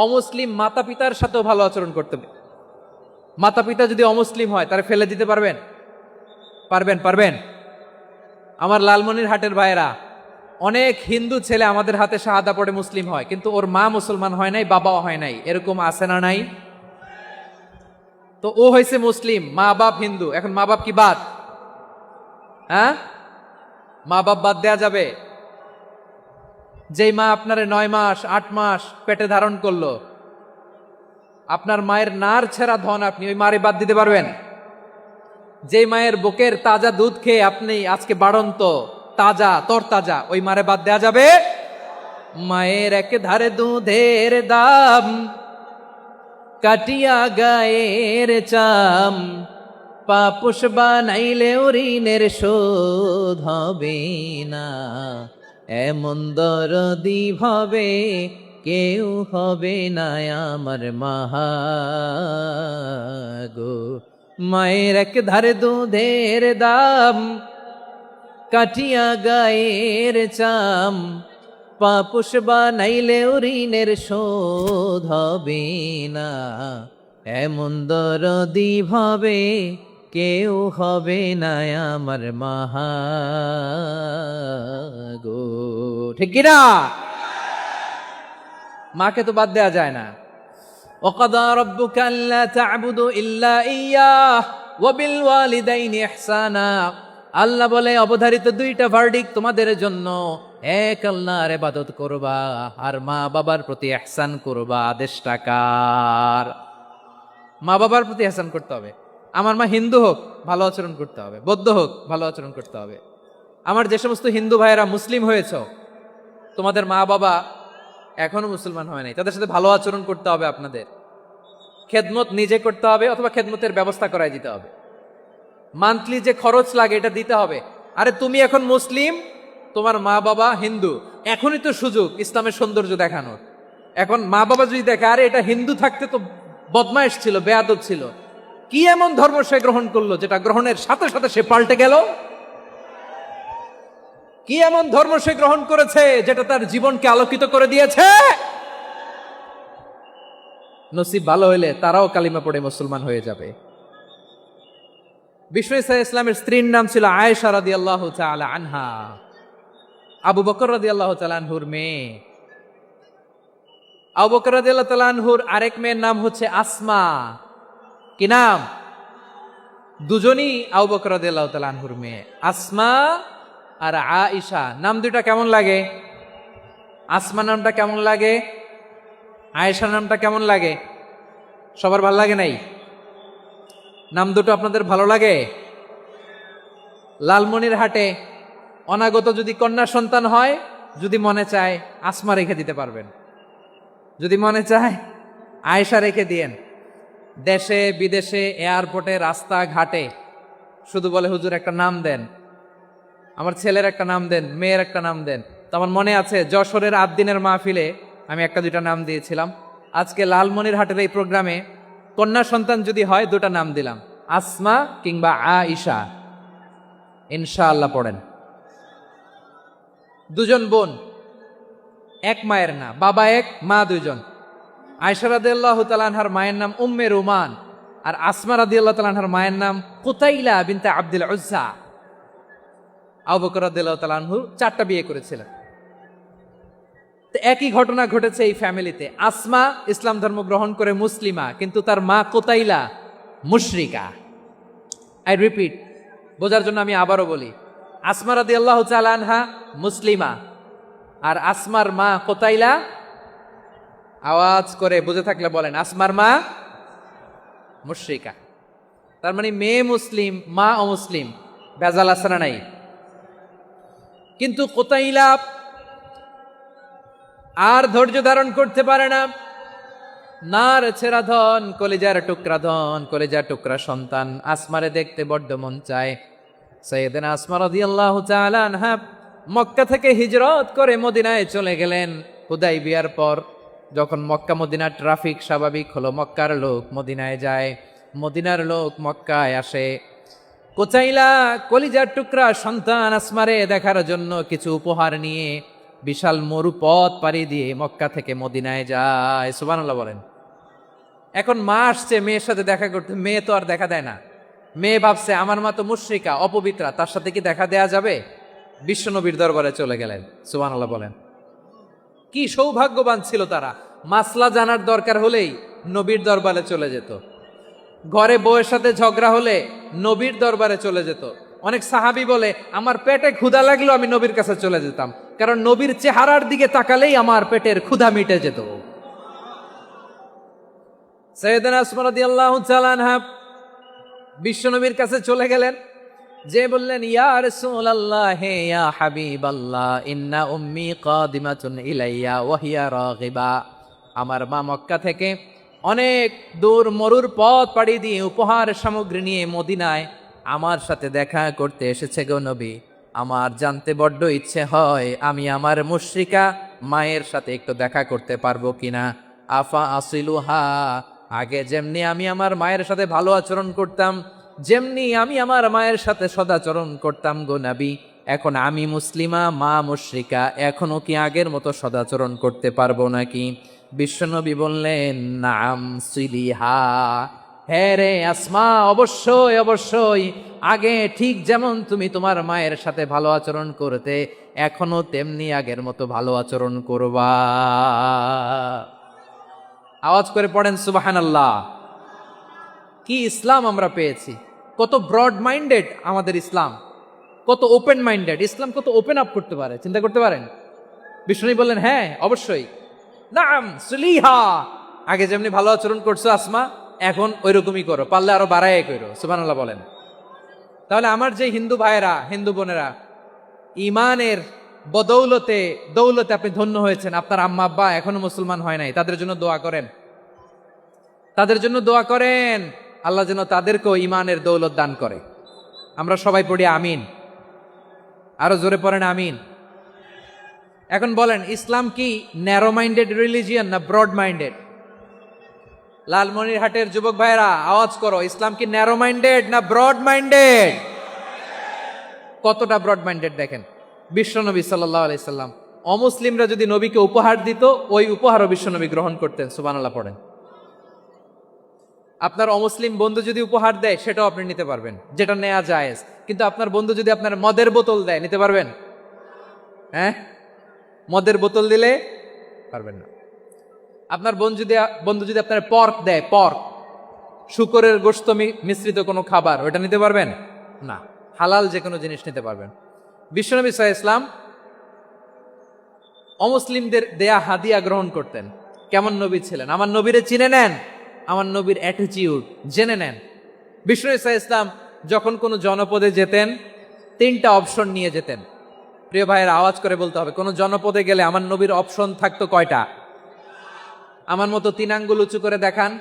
অমুসলিম মাতা পিতার সাথেও ভালো আচরণ করতে বলে। মাতা পিতা যদি অমুসলিম হয় তারা ফেলে দিতে পারবেন? পারবেন? পারবেন? আমার লালমনির হাটের ভাইয়েরা, অনেক হিন্দু ছেলে আমাদের হাতে শাহাদা পড়ে মুসলিম হয়, কিন্তু ওর মা মুসলমান হয় নাই, বাবাও হয় নাই, এরকম আছে না নাই? তো ও হয়েছে মুসলিম, মা বাপ হিন্দু, এখন মা বাপ কি বাদ? হ্যাঁ, মা বাপ বাদ দেয়া যাবে? যেই মা আপনারে 9 মাস 8 মাস পেটে ধারণ করলো, আপনার মায়ের নার ছেঁড়া ধন, আপনি ওই মারে বাদ দিতে পারবেন? যেই মায়ের বুকের তাজা দুধ খেয়ে আপনি আজকে বাড়ন্ত তাজা তরতাজা, ওই মারে বাদ দেয়া যাবে? মায়ের এক ধারে দুধের দাম, কাটিয়া গায়ের চাম, পাপুষ বানাইলেও ঋণের শোধ হবে না, এমন দরদি ভাবে কেউ হবে না আমার মাগো। মায়ের এক ধারে দুধের দাম, কাটিয়া গায়ের চাম, পাপুষ বানাইলেও ঋণের শোধ হবে না, এমন দরদি ভাবে কেউ হবে না আমার মাগো, ঠিক কিনা? মাকে তো বাদ দেয়া যায় না। ওয়াকাদা রাব্বুকা আল্লা তা'বুদু ইল্লা ইয়্যাহ ওয়া বিল ওয়ালিদাইনি ইহসানা। আল্লাহ বলে অবধারিত 2টা ভার্ডিক্ট তোমাদের জন্য, এক আল্লাহর ইবাদত করবা আর মা বাবার প্রতি ইহসান করবা। আদেশটা কার? মা বাবার প্রতি ইহসান করতে হবে। আমার মা হিন্দু হোক ভালো আচরণ করতে হবে, বৌদ্ধ হোক ভালো আচরণ করতে হবে। আমার যে সমস্ত হিন্দু ভাইয়েরা মুসলিম হয়েছ, তোমাদের মা বাবা এখনো মুসলমান হয় নাই, তাদের সাথে ভালো আচরণ করতে হবে। আপনাদের খেদমত নিজে করতে হবে অথবা খেদমতের ব্যবস্থা করাই দিতে হবে। মান্থলি যে খরচ লাগে এটা দিতে হবে। আরে তুমি এখন মুসলিম, তোমার মা বাবা হিন্দু, এখনই তো সুযোগ ইসলামের সৌন্দর্য দেখানোর। এখন মা বাবা যদি দেখে আরে এটা হিন্দু থাকতে তো বদমাইশ ছিল, বেয়াদব ছিল, কি এমন ধর্ম সে গ্রহণ করলো যেটা গ্রহণের সাথে সাথে সে পাল্টে গেল? কি এমন ধর্ম সে গ্রহণ করেছে যেটা তার জীবনকে আলোকিত করে দিয়েছে? নসিব ভালো হইলে তারাও কালিমা পড়ে মুসলমান হয়ে যাবে। বিষ্ণু ইসলামের স্ত্রীর নাম ছিল আয়েশা রাদিয়াল্লাহু তাআলা আনহা, আবু বকর রাদিয়াল্লাহু তাআলা আনহুর মেয়ে। আবু বকর রাদিয়াল্লাহু তাআলা আনহুর আরেক মেয়ের নাম হচ্ছে আসমা। কি নাম? দুজনই আবু বকর রাদিয়াল্লাহু তাআলা আনহুর মেয়ে, আসমা আর আয়েশা। নাম দুইটা কেমন লাগে? আসমা নামটা কেমন লাগে? আয়েশা নামটা কেমন লাগে? সবার ভালো লাগে নাই? নাম দুটো আপনাদের ভালো লাগে? লালমনির হাটে অনাগত যদি কন্যা সন্তান হয়, যদি মনে চায় আসমা রেখে দিতে পারবেন, যদি মনে চায় আয়েশা রেখে দিয়েন। দেশে বিদেশে এয়ারপোর্টে রাস্তাঘাটে শুধু বলে হুজুর একটা নাম দেন, আমার ছেলের একটা নাম দেন, মেয়ের একটা নাম দেন। তো আমার মনে আছে যশোরের 8 দিনের মাহফিলে আমি একটা দুইটা নাম দিয়েছিলাম। আজকে লালমনির হাটের এই প্রোগ্রামে কন্যা সন্তান যদি হয় 2টা নাম দিলাম, আসমা কিংবা আয়েশা। ইনশাআল্লাহ পড়েন। দুজন বোন, এক মায়ের না, বাবা এক মা দুইজন। আয়েশা রাদিয়াল্লাহু তাআলা আনহার মায়ের নাম উম্মে রুমান, আর আসমা রাদিয়াল্লাহু তাআলা আনহার মায়ের নাম কুতাইলা বিনতে আব্দুল উজ্জা। আবু বকর রাদিয়াল্লাহু তাআলা আনহু 4টা বিয়ে করেছিলেন। তো একই ঘটনা ঘটেছে এই ফ্যামিলিতে। আসমা ইসলাম ধর্ম গ্রহণ করে মুসলিমা, কিন্তু তার মা কুতাইলা মুশরিকা। আই রিপিট, বোঝার জন্য আমি আবারও বলি, আসমা রাদিয়াল্লাহু তাআলা আনহা মুসলিমা, আর আসমার মা কুতাইলা, আওয়াজ করে বুঝে থাকলে বলেন, আসমার মা মুশরিকা। তার মানে মেয়ে মুসলিম, মা অমুসলিম। ভেজাল আছে না নাই? কিন্তু কুতাইলা আর ধৈর্য ধারণ করতে পারে না। নার ছেড়া ধন, কলিজার টুকরা ধন, কলিজার টুকরা সন্তান আসমারে দেখতে বড্ড মন চায়। সাইয়েদনা আসমা রাদিয়াল্লাহু তাআলা আনহা মক্কা থেকে হিজরত করে মদিনায় চলে গেলেন। হুদাইবিয়ার পর যখন মক্কা মদিনার ট্রাফিক স্বাভাবিক হলো, মক্কার লোক মদিনায় যায়, মদিনার লোক মক্কায় আসে। কোচাইলা কলিজার টুকরা সন্তান আসমারে দেখার জন্য কিছু উপহার নিয়ে বিশাল মরু পথ পাড়ি দিয়ে মক্কা থেকে মদিনায় যায়। সুবহানাল্লাহ বলেন। এখন মা আসছে মেয়ের সাথে দেখা করতে, মেয়ে তো আর দেখা দেয় না। মেয়ে ভাবছে আমার মা তো মুশরিকা, অপবিত্রা, তার সাথে কি দেখা দেয়া যাবে? বিশ্বনবীর দরবারে চলে গেলেন। সুবহানাল্লাহ বলেন। কি সৌভাগ্যবান ছিল তারা, মাসলা জানার দরকার হলেই নবীর দরবারে চলে যেত। ঘরে বউয়ের সাথে ঝগড়া হলে নবীর দরবারে চলে যেত। অনেক সাহাবী বলে আমার পেটে ক্ষুধা লাগলো আমি নবীর কাছে চলে যেতাম, কারণ নবীর চেহারার দিকে তাকালেই আমার পেটের ক্ষুধা মিটে যেত। সাইয়েদনা আসমা রাদিয়াল্লাহু তাআলা আনহা বিশ্বনবীর কাছে চলে গেলেন, যে বললেন ইয়া রাসূলুল্লাহ, হে ইয়া হাবিবাল্লাহ, ইন্না উম্মি কাদিমাতুন ইলাইয়া ওয়া হিয়া রাগিবা। আমার মা মক্কা থেকে অনেক দূর মরুর পথ পাড়ি দিয়ে উপহার সামগ্রী নিয়ে মদিনায় আমার সাথে দেখা করতে এসেছে গো নবী। আমার জানতে বড্ড ইচ্ছে হয় আমি আমার মুশরিকা মায়ের সাথে একটু দেখা করতে পারবো কিনা। আফা আসিলুহা, আগে যেমনি আমি আমার মায়ের সাথে ভালো আচরণ করতাম, যেমনি আমি আমার মায়ের সাথে সদাচরণ করতাম গো নবী, এখন আমি মুসলিমা, মা মুশরিকা, এখনো কি আগের মতো সদাচরণ করতে পারবো নাকি? বিশ্বনবী বললেন নাম সিলিহা, হ্যাঁ রে আসমা, অবশ্যই অবশ্যই, আগে ঠিক যেমন তুমি তোমার মায়ের সাথে ভালো আচরণ করতে, এখনো তেমনি আগের মতো ভালো আচরণ করবা। আওয়াজ করে পড়েন সুবহানাল্লাহ। কি ইসলাম আমরা পেয়েছি! কত ব্রড মাইন্ডেড আমাদের ইসলাম, কত ওপেন মাইন্ডেড ইসলাম, কত ওপেন আপ করতে পারে, চিন্তা করতে পারেন। বিষ্ণু বললেন হ্যাঁ অবশ্যই, নাম সুলিহা, আগে যেমনি ভালো আচরণ করছো আসমা, এখন ওইরকমই করো, পারলে আরো বাড়ায় করো। সুবহানাল্লাহ বলেন। তাহলে আমার যে হিন্দু ভাইয়েরা, হিন্দু বোনেরা, ইমানের বদৌলতে দৌলতে আপনি ধন্য হয়েছেন, আপনার আম্মা আব্বা এখনো মুসলমান হয় নাই, তাদের জন্য দোয়া করেন, তাদের জন্য দোয়া করেন, আল্লাহ যেন তাদেরকেও ইমানের দৌলত দান করে। আমরা সবাই পড়ি আমিন, আরো জোরে পড়েন আমিন। এখন বলেন ইসলাম কি ন্যারো মাইন্ডেড রিলিজিয়ান না ব্রড মাইন্ডেড? লালমনিরহাটের যুবক ভাইরা আওয়াজ করো, ইসলাম কি ন্যারো মাইন্ডেড না ব্রড মাইন্ডেড? কতটা ব্রড মাইন্ডেড দেখেন। বিশ্বনবী সাল্লাল্লাহু আলাইহি সাল্লাম অমুসলিমরা যদি নবীকে উপহার দিত, ওই উপহারও বিশ্বনবী গ্রহণ করতেন। সুবহানাল্লাহ পড়েন। আপনার অমুসলিম বন্ধু যদি উপহার দেয় সেটাও আপনি নিতে পারবেন, যেটা নেওয়া জায়েজ। কিন্তু আপনার বন্ধু যদি আপনার মদের বোতল দেয়, নিতে পারবেন? হ্যাঁ, মদের বোতল দিলে পারবেন না। আপনার বন্ধু যদি আপনার পর্ক দেয়, পর্ক, শুকরের গোশত মিশ্রিত কোনো খাবার, ওটা নিতে পারবেন না। হালাল যে কোনো জিনিস নিতে পারবেন। বিশ্বনবী সাল্লাল্লাহু আলাইহি ওয়াসাল্লাম অমুসলিমদের দেয়া হাদিয়া গ্রহণ করতেন। কেমন নবী ছিলেন, আমার নবীরে চিনে নেন, আমার নবীর অ্যাটিটিউড জেনে নেন। বিশ্বনবী সাল্লাল্লাহু আলাইহি ওয়াসাল্লাম যখন কোনো জনপদে যেতেন, 3টা অপশন নিয়ে যেতেন। প্রিয় ভাইয়ের আওয়াজ করে বলতে হবে, কোন জনপদে গেলে আমার নবীর অপশন থাকতো কয়টা? আমার মতো 3 আঙ্গুল উঁচু করে দেখান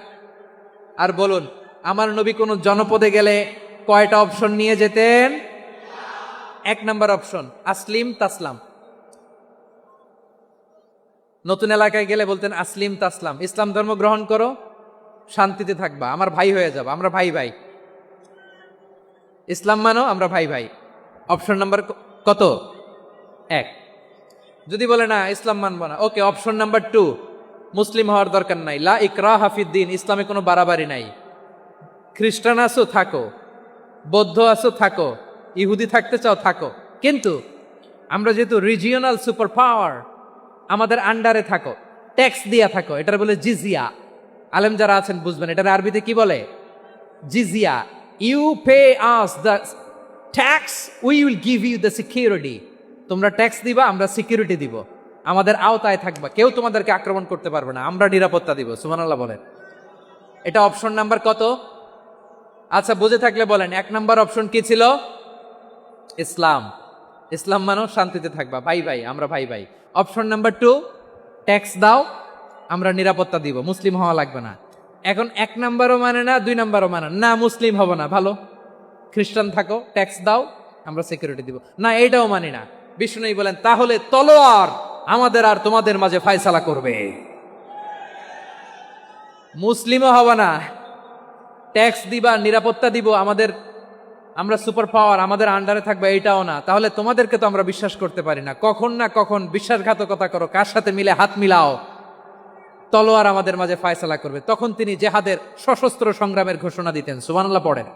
আর বলুন, আমার নবী কোন জনপদে গেলে কয়টা অপশন নিয়ে যেতেন? 1 নাম্বার অপশন আসলিম তাসলাম। নতুন এলাকায় গেলে বলতেন আসলিম তাসলাম, ইসলাম ধর্ম গ্রহণ করো, শান্তিতে থাকবা, আমার ভাই হয়ে যাবা, আমরা ভাই ভাই, ইসলাম মানো, আমরা ভাই ভাই। অপশন নাম্বার কত? 1। যদি বলে না ইসলাম মানবো না, ওকে, অপশন নাম্বার 2, মুসলিম হওয়ার দরকার নাই, লা ইকরাহা ফিদ্দিন, ইসলামে কোনো বাড়াবাড়ি নাই। খ্রিস্টান আছো থাকো, বৌদ্ধ আছো থাকো, ইহুদি থাকতে চাও থাকো, কিন্তু আমরা যেহেতু রিজিওনাল সুপার পাওয়ার, আমাদের আন্ডারে থাকো, ট্যাক্স দিয়া থাকো, এটার বলে জিজিয়া। আলেম যারা আছেন বুঝবেন, এটার আরবিতে কি বলে? জিজিয়া। You pay us the tax, we will give you the security. তোমরা ট্যাক্স দিবা, আমরা সিকিউরিটি দিব, আমাদের আওতায় থাকবা, কেউ তোমাদেরকে আক্রমণ করতে পারবে না, আমরা নিরাপত্তা দিব। সুবহানাল্লাহ বলেন। এটা অপশন নাম্বার কত? আচ্ছা বুঝে থাকলে বলেন 1 নাম্বার অপশন কি ছিল? ইসলাম। ইসলাম মানো শান্তিতে থাকবা, ভাই ভাই, আমরা ভাই ভাই। অপশন নাম্বার 2, ট্যাক্স দাও, আমরা নিরাপত্তা দিব, মুসলিম হওয়া লাগবে না। এখন 1 নাম্বারও মানে না, 2 নাম্বারও মানে না, মুসলিম হব না, ভালো খ্রিস্টান থাকো, ট্যাক্স দাও, আমরা সিকিউরিটি দিব না, এইটাও মানি না। বিষ্ণু বলেন তাহলে তলোয়ার আমাদের আর তোমাদের মাঝে ফায়সালা করবে, মুসলিমও হব না, ট্যাক্স দিবা, নিরাপত্তা দিব, আমরা সুপার পাওয়ার, আমাদের আন্ডারে থাকবে, এইটাও না। তাহলে তোমাদেরকে তো আমরা বিশ্বাস করতে পারি না, কখন না কখন বিশ্বাসঘাতকতা করো, কার সাথে মিলে হাত মিলাও, তলোয়ার আমাদের মাঝে ফায়সালা করবে। তখন তিনি জেহাদের সশস্ত্র সংগ্রামের ঘোষণা দিতেন। সুবহানাল্লাহ পড়েন।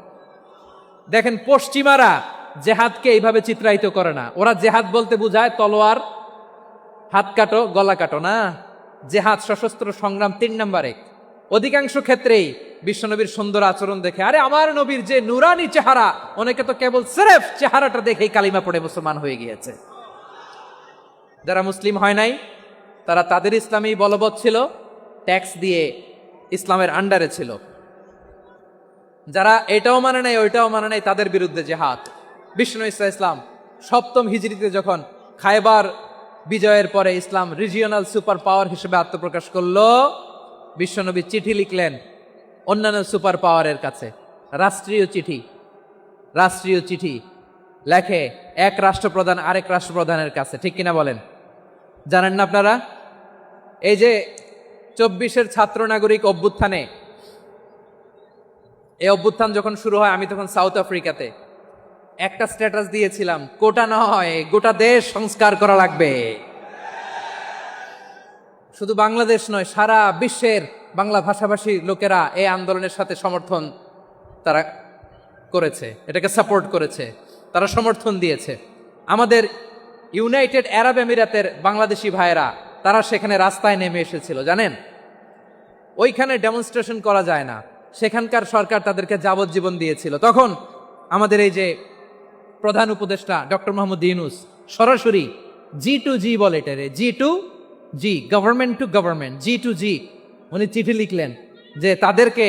দেখেন পশ্চিমারা জেহাদকে এইভাবে চিত্রায়িত করে না, ওরা জেহাদ বলতে বুঝায় তলোয়ার, হাত কাটো, গলা কাটো না। জেহাদ সশস্ত্র সংগ্রাম 3 নম্বরে। অধিকাংশ ক্ষেত্রেই বিশ্বনবীর সুন্দর আচরণ দেখে, আরে আমার নবীর যে নুরানি চেহারা, অনেকে তো কেবল সিরেফ চেহারাটা দেখেই কালিমা পড়ে মুসলমান হয়ে গিয়েছে। যারা মুসলিম হয় নাই তারা তাদের ইসলামেই বলবৎ ছিল, ট্যাক্স দিয়ে ইসলামের আন্ডারে ছিল। যারা এটাও মানে নাই ওইটাও মানে নাই, তাদের বিরুদ্ধে জেহাদ। বিষ্ণু ইসলাম 7ম হিজরিতে যখন খায়বার বিজয়ের পরে ইসলাম রিজিওনাল সুপার পাওয়ার হিসেবে আত্মপ্রকাশ করলো, বিশ্বনবী চিঠি লিখলেন অন্যান্য সুপার পাওয়ারের কাছে, রাষ্ট্রীয় চিঠি লেখে এক রাষ্ট্রপ্রধান আরেক রাষ্ট্রপ্রধানের কাছে, ঠিক কিনা বলেন? জানেন না আপনারা? এই যে 24-এর ছাত্র নাগরিক অভ্যুত্থানে, এই অভ্যুত্থান যখন শুরু হয়, আমি তখন সাউথ আফ্রিকাতে, একটা স্ট্যাটাস দিয়েছিলাম, কোটা নয় গোটা দেশ সংস্কার করা লাগবে। শুধু বাংলাদেশ নয়, সারা বিশ্বের বাংলা ভাষাভাষী লোকেরা এই আন্দোলনের সাথে সমর্থন তারা করেছে, এটাকে সাপোর্ট করেছে, তারা সমর্থন দিয়েছে। আমাদের ইউনাইটেড আরব আমিরাতের বাংলাদেশি ভাইয়েরা, তারা সেখানে রাস্তায় নেমে এসেছিল, জানেন? ওইখানে ডেমনস্ট্রেশন করা যায় না, সেখানকার সরকার তাদেরকে যাবজ্জীবন দিয়েছিল। তখন আমাদের এই যে প্রধান উপদেষ্টা ডক্টর মোহাম্মদ ইউনূস সরাসরি G2G বলে, এটারে G2G, government to government, G2G, উনি চিঠি লিখলেন যে তাদেরকে,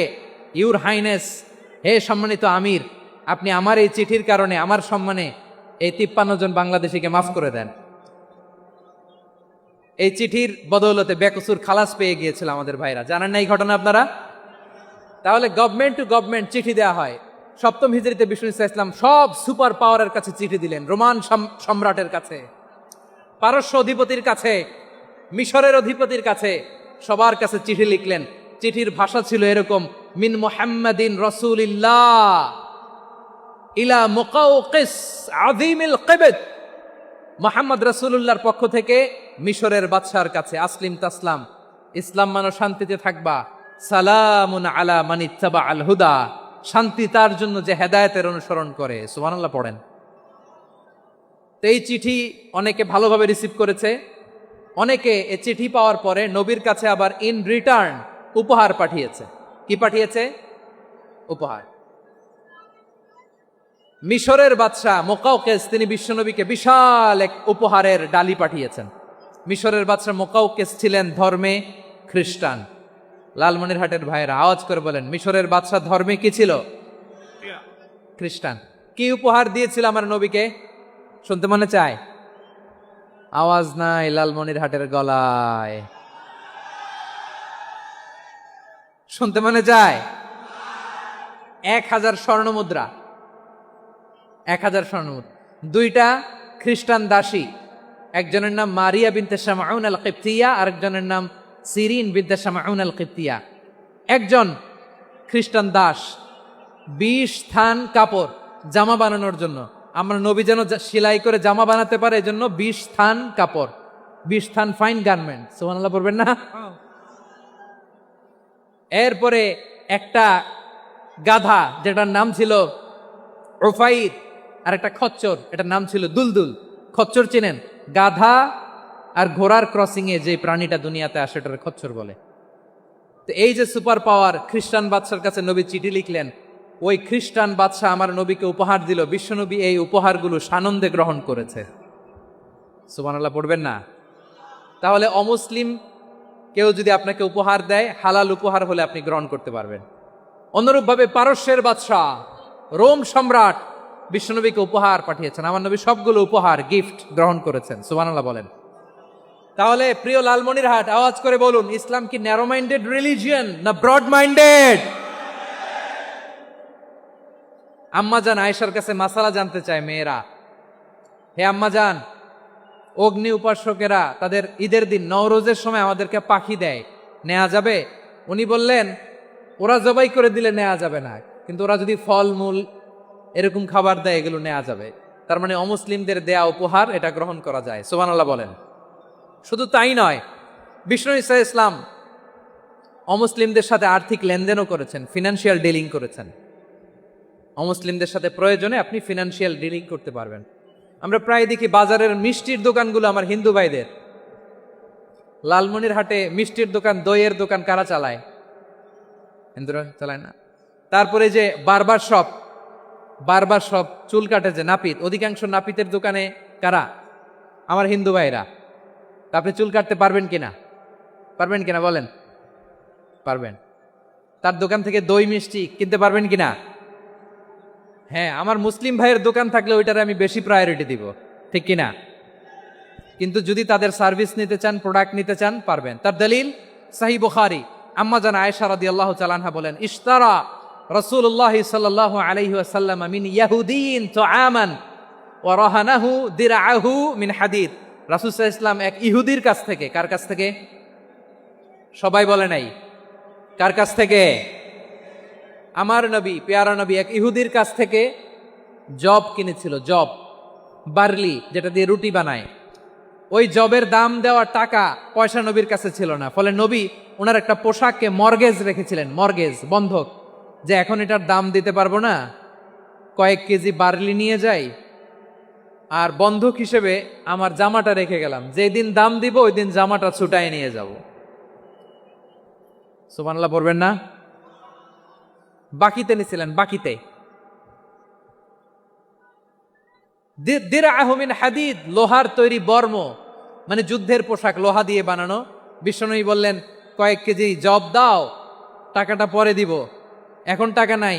ইউর হাইনেস, হে সম্মানিত আমির, আপনি আমার এই চিঠির কারণে আমার সম্মানে এই 53 জন বাংলাদেশিকে মাফ করে দেন। এই চিঠির বদৌলতে বেকসুর খালাস পেয়ে গিয়েছিল আমাদের ভাইরা। জানেন না এই ঘটনা আপনারা? তাহলে গভর্নমেন্ট টু গভর্নমেন্ট চিঠি দেওয়া হয়। 7ম হিজরিতে বিষ্ণু ইসলাম সব সুপার পাওয়ারের কাছে চিঠি দিলেন, রোমান সম্রাটের কাছে, পারস্য অধিপতির কাছে, মিশরের অধিপতির কাছে, সবার কাছে চিঠি লিখলেন। চিঠির ভাষা ছিল এরকম, মিন মুহাম্মাদিন রাসূলিল্লাহ ইলা মুকাওকিস আযীমিল কিবত, মুহাম্মদ রাসূলুল্লাহর পক্ষ থেকে মিশরের বাদশার কাছে, আসলিম তাসলাম, ইসলাম মানো শান্তিতে থাকবা, সালামুন আলা মান ইত্তাবা আল হুদা, শান্তি তার জন্য যে হেদায়েতের অনুসরণ করে। সুবহানাল্লাহ পড়েন। তো এই চিঠি অনেকে ভালোভাবে রিসিভ করেছে, অনেকে এই চিঠি পাওয়ার পরে নবীর কাছে আবার ইন রিটার্ন উপহার পাঠিয়েছে। কি পাঠিয়েছে? উপহার। মিশরের বাদশাহ মুকাওকিস, তিনি বিশ্বনবীকে বিশাল এক উপহারের ডালি পাঠিয়েছেন। মিশরের বাদশাহ মুকাওকিস ছিলেন ধর্মে খ্রিস্টান। লালমনিরহাটের ভাইয়েরা আওয়াজ করে বলেন, মিশরের বাদশাহ ধর্মে কি ছিল? খ্রিস্টান। কি উপহার দিয়েছিল আমার নবীকে? শুনতে মনে চায়? আওয়াজ নাই লালমনিরহাটের গলায়, শুনতে মনে চায়? 1000 স্বর্ণ মুদ্রা, 1000 স্বর্ণ মুদ্রা। 2টা খ্রিস্টান দাসী, একজনের নাম মারিয়া বিনতে শামাউন আল কিবতিয়া, আরেকজনের নাম সিরিন বিনতে শামাউন আল কিবতিয়া। একজন খ্রিস্টান দাস 20 থান কাপড় জামা বানানোর জন্য, আমরা নবী যেন সেলাই করে জামা বানাতে পারে, এজন্য 20 থান কাপড়, 20 থান ফাইন গার্মেন্ট। সুবহানাল্লাহ পড়বেন না? এরপরে একটা গাধা, যেটার নাম ছিল উফাইর, আর একটা খচ্চর, এটার নাম ছিল দুলদুল। খচ্চর চিনেন? গাধা আর ঘোড়ার ক্রসিং এ যে প্রাণীটা দুনিয়াতে আসে, এটার খচ্চর বলে। তো এই যে সুপার পাওয়ার খ্রিস্টান বাদশার কাছে নবী চিঠি লিখলেন, ওই খ্রিস্টান বাদশাহ আমার নবীকে উপহার দিল। বিশ্বনবী এই উপহারগুলো সানন্দে গ্রহণ করেছে। সুবহানাল্লাহ পড়বেন না? তাহলে অমুসলিম কেউ যদি আপনাকে উপহার দেয়, হালাল উপহার হলে আপনি গ্রহণ করতে পারবেন। অনুরূপভাবে পারস্যের বাদশাহ, রোম সম্রাট বিশ্বনবীকে উপহার পাঠিয়েছেন, আমার নবী সবগুলো উপহার গিফট গ্রহণ করেছেন। সুবহানাল্লাহ বলেন। তাহলে প্রিয় লালমনিরহাট, আওয়াজ করে বলুন, ইসলাম কি ন্যারো মাইন্ডেড রিলিজিয়ন না ব্রড মাইন্ডেড? আম্মাজান আয়েশার কাছে মাসালা জানতে চায় মেয়েরা, হে আম্মাজান, অগ্নি উপাসকেরা তাদের ঈদের দিন নওরোজের সময় আমাদেরকে পাখি দেয়, নেওয়া যাবে? উনি বললেন, ওরা জবাই করে দিলে নেওয়া যাবে না, কিন্তু ওরা যদি ফলমূল এরকম খাবার দেয় এগুলো নেওয়া যাবে। তার মানে অমুসলিমদের দেয়া উপহার এটা গ্রহণ করা যায়। সুবহানাল্লাহ বলেন। শুধু তাই নয়, বিষ্ণু ঈসা ইসলাম অমুসলিমদের সাথে আর্থিক লেনদেনও করেছেন, ফিনান্সিয়াল ডিলিং করেছেন। অমুসলিমদের সাথে প্রয়োজনে আপনি ফিনান্সিয়াল ডিলিং করতে পারবেন। আমরা প্রায় দেখি বাজারের মিষ্টির দোকানগুলো আমার হিন্দু ভাইদের। লালমনিরহাটে মিষ্টির দোকান, দইয়ের দোকান কারা চালায়? হিন্দুরা চালায় না। তারপরে যে বারবার শপ, চুল কাটে যে নাপিত, অধিকাংশ নাপিতের দোকানে কারা? আমার হিন্দু ভাইরা। আপনি চুল কাটতে পারবেন কিনা বলেন? পারবেন। তার দোকান থেকে দই মিষ্টি কিনতে পারবেন কিনা? হ্যাঁ, আমার মুসলিম ভাইয়ের দোকান থাকলে ওইটারে আমি বেশি প্রায়োরিটি দিব, ঠিক কিনা? কিন্তু যদি তাদের সার্ভিস নিতে চান, প্রোডাক্ট নিতে চান, পারবেন। তার দলিল সহিহ বুখারী, আম্মা জান আয়েশা রাদিয়াল্লাহু তাআলা আনহা বলেন, ইশতারা রাসূলুল্লাহ সাল্লাল্লাহু আলাইহি ওয়াসাল্লাম মিন ইয়াহুদিয়িন তুআমান ওয়া রাহানাহু দিরআহু মিন হাদিদ। রাসূল সাল্লাল্লাহু আলাইহি ওয়াসাল্লাম এক ইহুদির কাছ থেকে, কার কাছ থেকে? সবাই বলে নাই, কার কাছ থেকে? আমার নবী, পেয়ারা নবী এক ইহুদির কাছ থেকে জব কিনেছিল, জব, বার্লি, যেটা দিয়ে রুটি বানায়। ওই জবের দাম দেওয়ার টাকা পয়সা নবীর কাছে ছিল না, ফলে নবী ওনার একটা পোশাককে মর্গেজ রেখেছিলেন, মর্গেজ, বন্ধক, যে এখন এটার দাম দিতে পারবো না, কয়েক কেজি বার্লি নিয়ে যাই আর বন্ধক হিসেবে আমার জামাটা রেখে গেলাম, যেদিন দাম দিব ওই দিন জামাটা ছুটায় নিয়ে যাব। সুবহানাল্লাহ পড়বেন না? বাকিতে নিছিলেন, বাকিতে। দিরআহু মিন হাদিদ, লোহার তৈরি বর্ম, মানে যুদ্ধের পোশাক, লোহা দিয়ে বানানো। বিশ্বনবী বললেন, কয়েক কেজি জব দাও, টাকাটা পরে দিব, এখন টাকা নাই,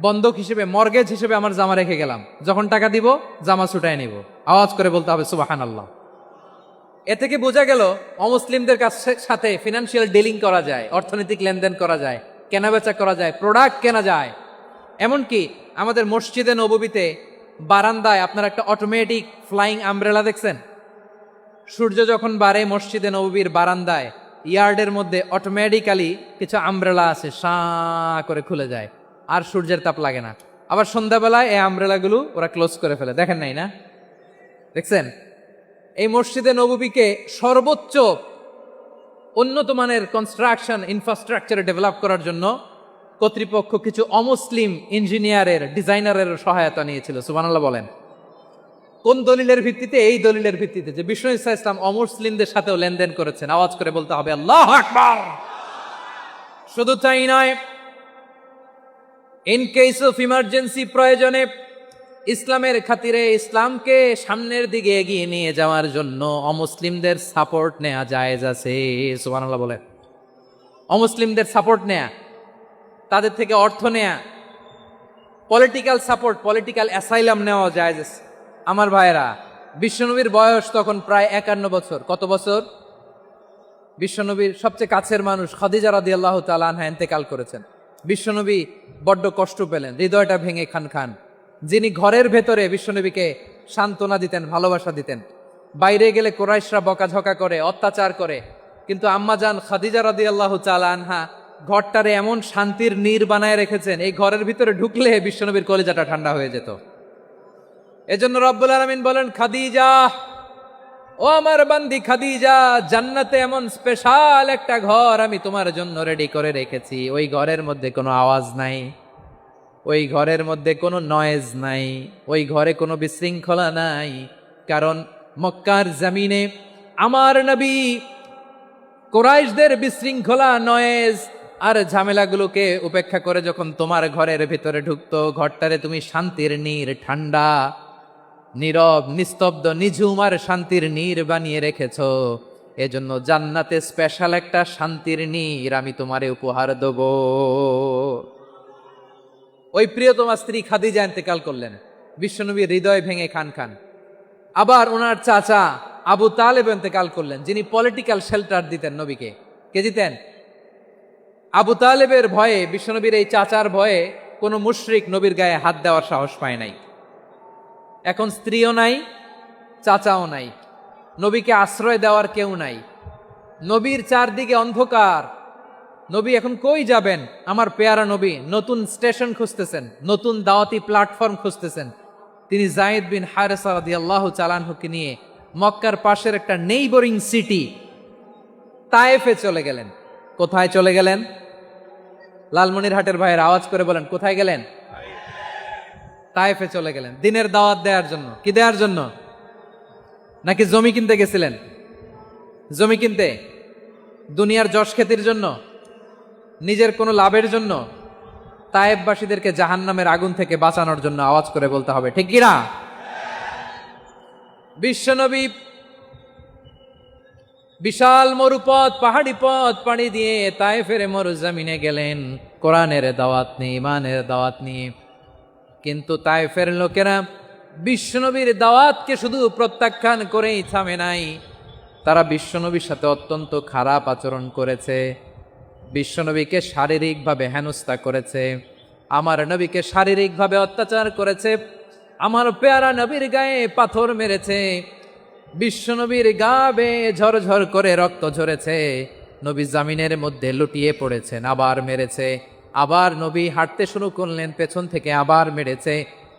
বন্ধক হিসেবে, মর্গেজ হিসেবে আমার জামা রেখে গেলাম, যখন টাকা দিব জামা ছুটায় নিব। আওয়াজ করে বলতে হবে সুবহানাল্লাহ। এ থেকে বোঝা গেল অমুসলিমদের সাথে ফিনান্সিয়াল ডিলিং করা যায়, অর্থনৈতিক লেনদেন করা যায়, কেনাবেচা করা যায়, প্রোডাক্ট কেনা যায়। এমনকি আমাদের মসজিদে নববীতে বারান্দায় আপনার একটা অটোমেটিক ফ্লাইং আমব্রেলা দেখছেন? সূর্য যখন বাড়ে মসজিদে নববীর বারান্দায় ইয়ার্ডের মধ্যে অটোমেটিক্যালি কিছু আমব্রেলা আছে, সাঁ করে খুলে যায়, আর সূর্যের তাপ লাগে না। আবার সন্ধ্যাবেলায় এই আমব্রেলাগুলো ওরা ক্লোজ করে ফেলে, দেখেন নাই না? দেখছেন? এই মসজিদে নববীকে সর্বোচ্চ উন্নত মানের কনস্ট্রাকশন ইনফ্রাস্ট্রাকচারে ডেভেলপ করার জন্য কর্তৃপক্ষ কিছু অমুসলিম ইঞ্জিনিয়ারের, ডিজাইনারের সহায়তা নিয়েছিল। সুবহানাল্লাহ বলেন। কোন দলিলের ভিত্তিতে? এই দলিলের ভিত্তিতে যে বিষ্ণু ঈসা ইসলাম অমুসলিমদের সাথেও লেনদেন করেছেন। আওয়াজ করে বলতে হবে আল্লাহু আকবার। শুধু তাই নয়, ইন কেস অফ ইমার্জেন্সি, প্রয়োজনে ইসলামের খাতিরে, ইসলামকে সামনের দিকে এগিয়ে নিয়ে যাওয়ার জন্য অমুসলিমদের সাপোর্ট নেওয়া জায়েজ আছে। সুবহানাল্লাহ বলেন। অমুসলিমদের সাপোর্ট নেয়া, তাদের থেকে অর্থ নেয়া, পলিটিক্যাল সাপোর্ট, পলিটিক্যাল অ্যাসাইলাম নেওয়া জায়েজ আছে। আমার ভাইয়েরা, বিশ্বনবীর বয়স তখন প্রায় 51 বছর। কত বছর? বিশ্বনবীর সবচেয়ে কাছের মানুষ খাদিজা রাদিয়াল্লাহু তাআলা আনহা ইন্তেকাল করেছেন। বিশ্বনবী বড্ড কষ্ট পেলেন, হৃদয়টা ভেঙে খান খান। যিনি ঘরের ভেতরে বিশ্বনবীকে সান্ত্বনা দিতেন, ভালোবাসা দিতেন, বাইরে গেলে কুরাইশরা বকাঝকা করে, অত্যাচার করে, কিন্তু আম্মাজান খাদিজা রাদিয়াল্লাহু তাআলা আনহা ঘরটারে এমন শান্তির নীড় বানায় রেখেছেন, এই ঘরের ভিতরে ঢুকলে বিশ্বনবীর কলিজাটা ঠান্ডা হয়ে যেত। এজন্য রব্বুল আলামিন বলেন, খাদিজা, ও আমার বান্দি খাদিজা, জান্নাতে এমন স্পেশাল একটা ঘর আমি তোমার জন্য রেডি করে রেখেছি। ওই ঘরের মধ্যে কোনো আওয়াজ নাই, ওই ঘরের মধ্যে কোনো নয়েজ নাই, ওই ঘরে কোনো বিশৃঙ্খলা নাই। কারণ মক্কার জমিনে আমার নবী কুরাইশদের বিশৃঙ্খলা, নয়েজ আর ঝামেলাগুলোকে উপেক্ষা করে যখন তোমার ঘরের ভিতরে ঢুকতো, ঘরটারে তুমি শান্তির নীড়, ঠান্ডা, নীরব, নিস্তব্ধ, নিঝুম আর শান্তির নীড় বানিয়ে রেখেছো। এজন্য জান্নাতে স্পেশাল একটা শান্তির নীড় আমি তোমারে উপহার দেব। ওই প্রিয়তমা স্ত্রী খাদিজা ইন্তেকাল করলেন। বিশ্বনবীর হৃদয় ভেঙে খান খান। আবার ওনার চাচা আবু তালেব ইন্তেকাল করলেন, যিনি পলিটিক্যাল শেল্টার দিতেন নবীকে। কে দিতেন? আবু তালেবের ভয়ে, বিশ্বনবীর এই চাচার ভয়ে কোনো মুশরিক নবীর গায়ে হাত দেওয়ার সাহস পায় নাই। এখন স্ত্রীও নাই, চাচাও নাই, নবীকে আশ্রয় দেওয়ার কেউ নাই, নবীর চারদিকে অন্ধকার। নবী এখন কই যাবেন? আমার পেয়ারা নবী নতুন স্টেশন খুঁজতেছেন, নতুন দাওয়াতি প্ল্যাটফর্ম খুঁজতেছেন। তিনি যায়েদ বিন হারেসা রাদিয়াল্লাহু তাআলা আনহুকে নিয়ে মক্কার পাশের একটা নেইবরিং সিটি তায়েফে চলে গেলেন। কোথায় চলে গেলেন? লালমনিরহাটের ভাইয়ের আওয়াজ করে বলেন, কোথায় গেলেন? তায়েফে চলে গেলেন দিনের দাওয়াত দেওয়ার জন্য। কি দেওয়ার জন্য? নাকি জমি কিনতে গেছিলেন? জমি কিনতে, দুনিয়ার যশ খ্যাতির জন্য, নিজের কোনো লাভের জন্য? তায়েফবাসীদেরকে জাহান্নামের আগুন থেকে বাঁচানোর জন্য। আওয়াজ করে বলতে হবে, ঠিক কি না? বিশ্বনবী বিশাল মরুপথ, পাহাড়ি পথ পাড়ি দিয়ে তায়েফের মরুজমিনে গেলেন কোরআনের দাওয়াত নিয়ে, ইমানের দাওয়াত নিয়ে। কিন্তু তায়েফের লোকেরা বিশ্বনবীর দাওয়াতকে শুধু প্রত্যাখ্যান করেই থামে নাই, তারা বিশ্বনবীর সাথে অত্যন্ত খারাপ আচরণ করেছে। বিশ্বনবীকে শারীরিকভাবে হেনস্থা করেছে, আমার নবীকে শারীরিকভাবে অত্যাচার করেছে, আমার পেয়ারা নবীর গায়ে পাথর মেরেছে, বিশ্বনবীর গা বেয়ে ঝরঝর করে রক্ত ঝরেছে, নবী জামিনের মধ্যে লুটিয়ে পড়েছেন, আবার মেরেছে, আবার নবী হাঁটতে শুরু করলেন, পেছন থেকে আবার মেরেছে,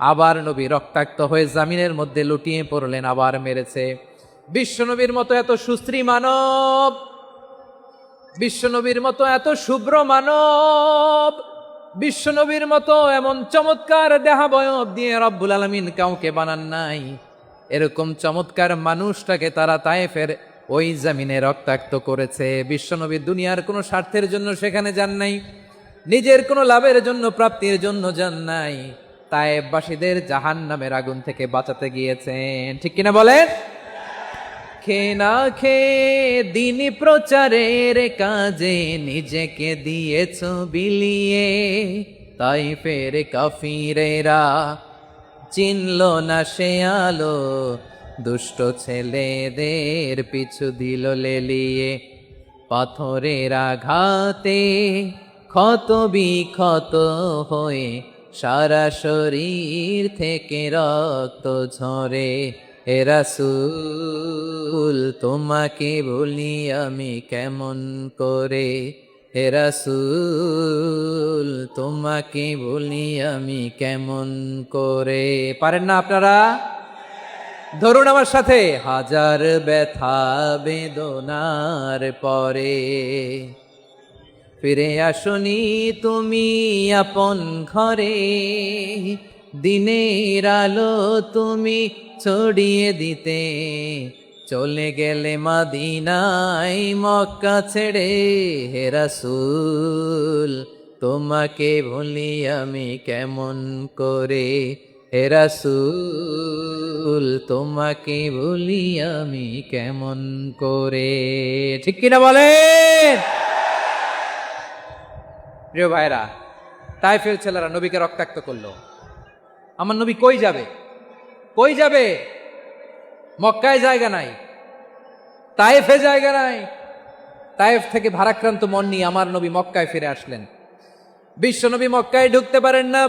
আবার নবী রক্তাক্ত হয়ে জামিনের মধ্যে লুটিয়ে পড়লেন, আবার মেরেছে। বিশ্বনবীর মতো এত সুশ্রী মানব, বিশ্বনবীর মতো এত শুভ্র মানব, বিশ্বনবীর মতো এমন চমৎকার দেহাবয়ব দিয়ে রব্বুল আলামিন কাউকে বানান নাই। এরকম চমৎকার মানুষটাকে তারা তায়েফের ওই জমিনে রক্তাক্ত করেছে। বিশ্বনবী দুনিয়ার কোনো স্বার্থের জন্য সেখানে যান নাই, নিজের কোনো লাভের জন্য, প্রাপ্তির জন্য যান নাই, তায়েফবাসীদের জাহান্নামের আগুন থেকে বাঁচাতে গিয়েছেন। ঠিক কিনা বলেন? খে না খে দিন প্রচারের কাজে নিজেকে দিয়েছ বিলিয়ে, তায়েফের কাফিরেরা চিনল না সে আলো, দুষ্ট ছেলেদের পিছু দিল লেলিয়ে, পাথরের আঘাতে ক্ষত বিক্ষত হয়ে সারা শরীর থেকে রক্ত ঝরে। হে রাসূল তোমাকে বলি আমি কেমন করে, হে রাসূল তোমাকে বলি আমি কেমন করে। পারেন না আপনারা? ধরুন আমার সাথে, হাজার ব্যথা বেদনার পরে ফিরে আসনি তুমি আপন ঘরে, দিনের আলো তুমি ছড়িয়ে দিতে, চলে গেলে মদিনায় মক্কা ছেড়ে। হে রাসূল তোমাকে ভুলি আমি কেমন করে, হে রাসূল তোমাকে ভুলি আমি কেমন করে। ঠিক কিনা বলেন? প্রিয় ভাইরা, তায়েফের ছেলেরা নবীকে রক্তাক্ত করলো। আমার নবী কই যাবে? কই যাবে? মক্কায় জায়গা নাই, তায়েফে জায়গা নাই। তায়েফ থেকে ভারাক্রান্ত মন নিয়ে আমার নবী মক্কায় ফিরে আসলেন। বিশ্ব নবী মক্কায় ঢুকতে পারেন না।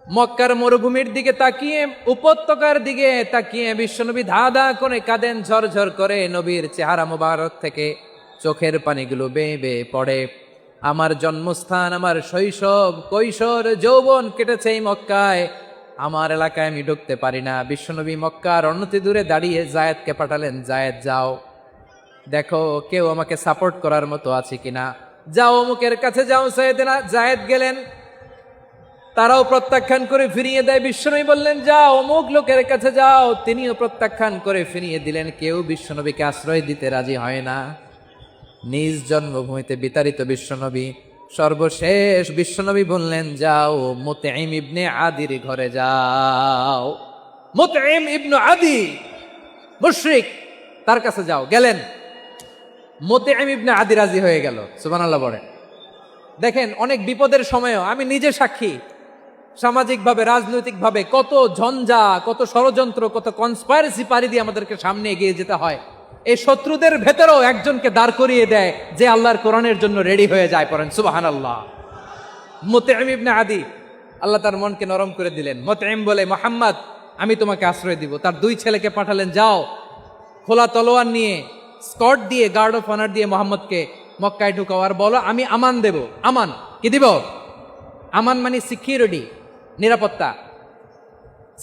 মক্কার মরুভূমির দিকে তাকিয়ে, উপত্যকার দিকে তাকিয়ে বিশ্বনবী ধা ধা করে কাঁদেন, ঝরঝর করে নবীর চেহারা মুবারক থেকে চোখের পানিগুলো বেয়ে বেয়ে পড়ে। আমার জন্মস্থান, আমার শৈশব, কৈশোর, যৌবন কেটেছে এই মক্কায়, আমার এলাকায় আমি ঢুকতে পারি না। বিশ্বনবী মক্কার অনতি দূরে দাঁড়িয়ে জায়েদকে পাঠালেন, জায়েদ যাও দেখো কেউ আমাকে সাপোর্ট করার মতো আছে কিনা, যাও অমুকের কাছে যাও। জায়েদ গেলেন, তারাও প্রত্যাখ্যান করে ফিরিয়ে দেয়। বিশ্বনবী বললেন যাও অমুক লোকের কাছে যাও, তিনিও প্রত্যাখ্যান করে ফিরিয়ে দিলেন। কেউ বিশ্বনবীকে আশ্রয় দিতে রাজি হয় না। নিজ জন্মভূমিতে বিতাড়িত বিশ্বনবী, সর্বশেষ বিশ্বনবী বললেন যাও মুতঈম ইবনে আদির ঘরে যাও। মুতঈম ইবনে আদি মুশরিক, তার কাছে যাও। গেলেন, মুতঈম ইবনে আদি রাজি হয়ে গেল। সুবহানাল্লাহ বলেন। দেখেন, অনেক বিপদের সময়ও আমি নিজে সাক্ষী, সামাজিকভাবে, রাজনৈতিকভাবে কত ঝঞ্ঝা, কত ষড়যন্ত্র, কত কনস্পাইরেসি পাড়ি দিয়ে আমাদেরকে সামনে এগিয়ে যেতে হয়। এই শত্রুদের ভেতরেও একজনকে দাঁড় করিয়ে দেয় যে আল্লাহর কোরআনের জন্য রেডি হয়ে যায়। পড়েন সুবহানাল্লাহ। মুতঈম ইবনে আদি, আল্লাহ তার মনকে নরম করে দিলেন। মুতঈম বলে, মোহাম্মদ আমি তোমাকে আশ্রয় দিব। তার দুই ছেলেকে পাঠালেন, যাও খোলা তলোয়ার নিয়ে, স্কট দিয়ে, গার্ড অফ অনার দিয়ে মোহাম্মদকে মক্কায় ঢুকাও, আর বলো আমি আমান দেব। আমান কি দিব? আমান মানে সিকিউরিটি, নিরাপত্তা।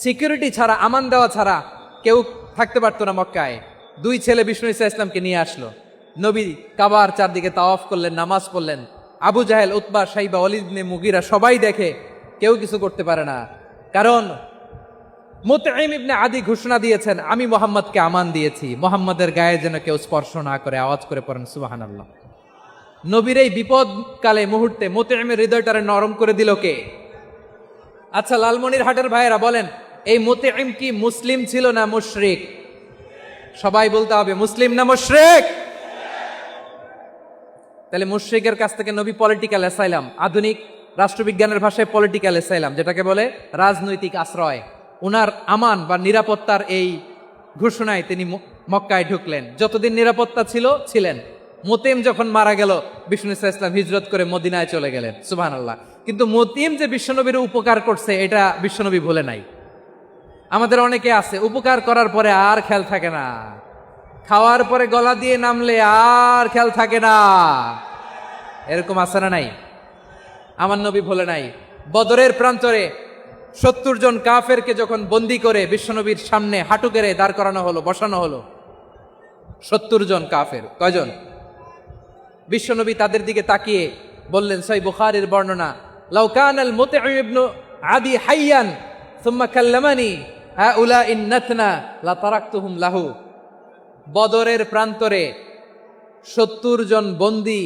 সিকিউরিটি ছাড়া, আমান দেওয়া ছাড়া কেউ থাকতে পারতো না মক্কায়। দুই ছেলে বিষ্ণু ঈসা ইসলামকে নিয়ে আসলো। নবী কাবার চারদিকে তাওয়াফ করলেন, নামাজ পড়লেন। আবু জাহেল, উতবা, শাইবা, ওয়ালিদ ইবনে মুগীরা সবাই দেখে, কেউ কিছু করতে পারে না। কারণ মুতঈম ইবনে আদি ঘোষণা দিয়েছেন, আমি মোহাম্মদকে আমান দিয়েছি, মোহাম্মদের গায়ে যেন কেউ স্পর্শ না করে। আওয়াজ করে পড়েন সুবহানাল্লাহ। নবীর এই বিপদকালে মুহূর্তে মুতঈমের হৃদয়টারে নরম করে দিল কে? আচ্ছা, লালমনিরহাটের ভাইয়েরা বলেন, এই মুতঈম কি মুসলিম ছিল না মুশরিক? সবাই বলতে হবে, মুসলিম না মুশরিক? তাহলে মুশরিকের কাছ থেকে নবী পলিটিক্যাল অ্যাসাইলাম, আধুনিক রাষ্ট্রবিজ্ঞানের ভাষায় পলিটিক্যাল অ্যাসাইলাম, যেটাকে বলে রাজনৈতিক আশ্রয়, উনার আমান বা নিরাপত্তার এই ঘোষণায় তিনি মক্কায় ঢুকলেন। যতদিন নিরাপত্তা ছিল ছিলেন। মুতঈম যখন মারা গেল, বিষ্ণু ঈসা ইসলাম হিজরত করে মদিনায় চলে গেলেন। সুবহানাল্লাহ। কিন্তু মুতঈম যে বিশ্বনবীর উপকার করছে, এটা বিশ্বনবী ভুলে নাই। আমাদের অনেকে আছে, উপকার করার পরে আর খেয়াল থাকে না, খাওয়ার পরে গলা দিয়ে নামলে আর খেয়াল থাকে না। এরকম আছে না নাই? আমার নবী ভুলে নাই। বদরের প্রান্তরে 70 জন কাফেরকে যখন বন্দী করে বিশ্বনবীর সামনে হাঁটু গেড়ে দাঁড় করানো হলো, বসানো হলো, 70 জন কাফের। কয়জন? বিশ্বনবী তাদের দিকে তাকিয়ে বললেন, সহিহ বুখারীর বর্ণনা, লাউ কানাল মুতঈম ইবনে আদি হাইয়ান সুম্মা কাল্লামানি হাউলা ইন্নাতনা লা তারাকতুহুম লাহু। বদরের প্রান্তরে 70 জন বন্দী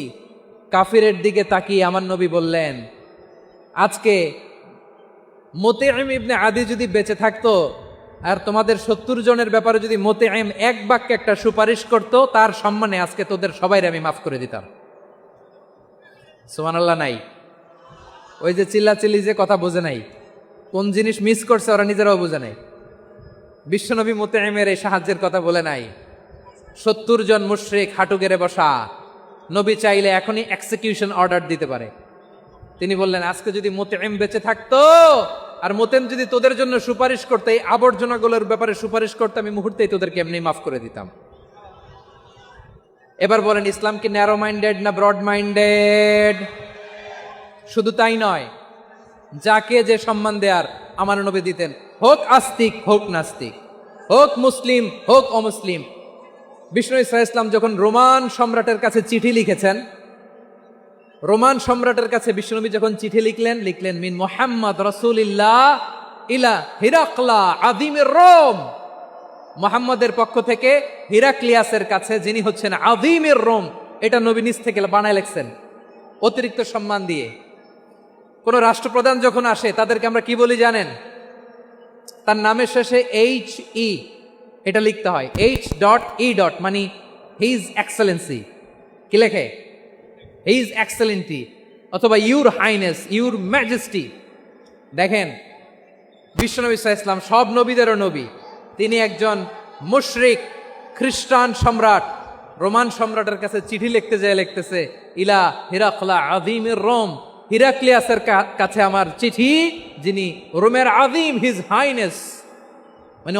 কাফিরের দিকে তাকিয়ে আমার নবী বললেন, আজকে মুতঈম ইবনে আদি যদি বেঁচে থাকতো আর তোমাদের 70 জনের ব্যাপারে যদি মুতঈম এক বাক্যে একটা সুপারিশ করত, তার সম্মানে আজকে তোদের সবাইরে আমি মাফ করে দিতাম। সুবহানাল্লাহ। নাই ওই যে চিল্লাচিল্লি যে কথা বোঝে নাই, কোন জিনিস মিস করছে ওরা নিজেরাও বোঝে নাই। বিশ্বনবী মুতঈমের এই সাহায্যের কথা বলে নাই। 70 জন মুশরিক হাঁটু গেড়ে বসা, নবী চাইলে এখনই এক্সিকিউশন অর্ডার দিতে পারে। তিনি বললেন, আজকে যদি মুতঈম বেঁচে থাকতো আর মুতঈম যদি তোদের জন্য সুপারিশ করতে, এই আবর্জনাগুলোর ব্যাপারে সুপারিশ করতে, আমি মুহূর্তেই তোদেরকে এমনি মাফ করে দিতাম। এবার বলেন, ইসলাম কি ন্যারো মাইন্ডেড না ব্রড মাইন্ডেড? শুধু তাই নয়, যাকে যে সম্মান দেয়ার আমার নবী দিতেন, হোক আস্তিক হোক নাস্তিক, হোক মুসলিম হোক অমুসলিম। বিষ্ণু ঈসা ইসলাম যখন রোমান সম্রাটের কাছে চিঠি লিখেছেন, রোমান সম্রাটের কাছে বিশ্বনবী যখন চিঠি লিখলেন মিন মুহাম্মদ রাসূলিল্লাহ ইলা হিরাকলা আযীমির রোম, মুহাম্মদের পক্ষ থেকে হিরাক্লিয়াসের কাছে, যিনি হচ্ছেন আযীমির রোম। এটা নবী নিজ থেকে বানায় লিখছেন, অতিরিক্ত সম্মান দিয়ে। কোন রাষ্ট্রপ্রধান যখন আসে তাদেরকে আমরা কি বলি জানেন? তার নামের শেষে HE এটা লিখতে হয়, H.E. মানে হিজ এক্সেলেন্সি। কি লেখে? হিজ এক্সেলেন্টি, অথবা ইউর হাইনেস, ইউর ম্যাজেস্টি। দেখেন, বিশ্বনবী সাল্লাল্লাহু আলাইহি ওয়াসাল্লাম সব নবীদেরও নবী। তিনি একজন মুশরিক খ্রিস্টান সম্রাট, রোমান সম্রাটের কাছে চিঠি লিখতে যায়, লিখতেছে, ইলা হিরাকলা আযীমির রোম, হিরাক্লিয়াসের কাছে আমার চিঠি, যিনি রোমের আযীম, হিজ হাইনেস, মানে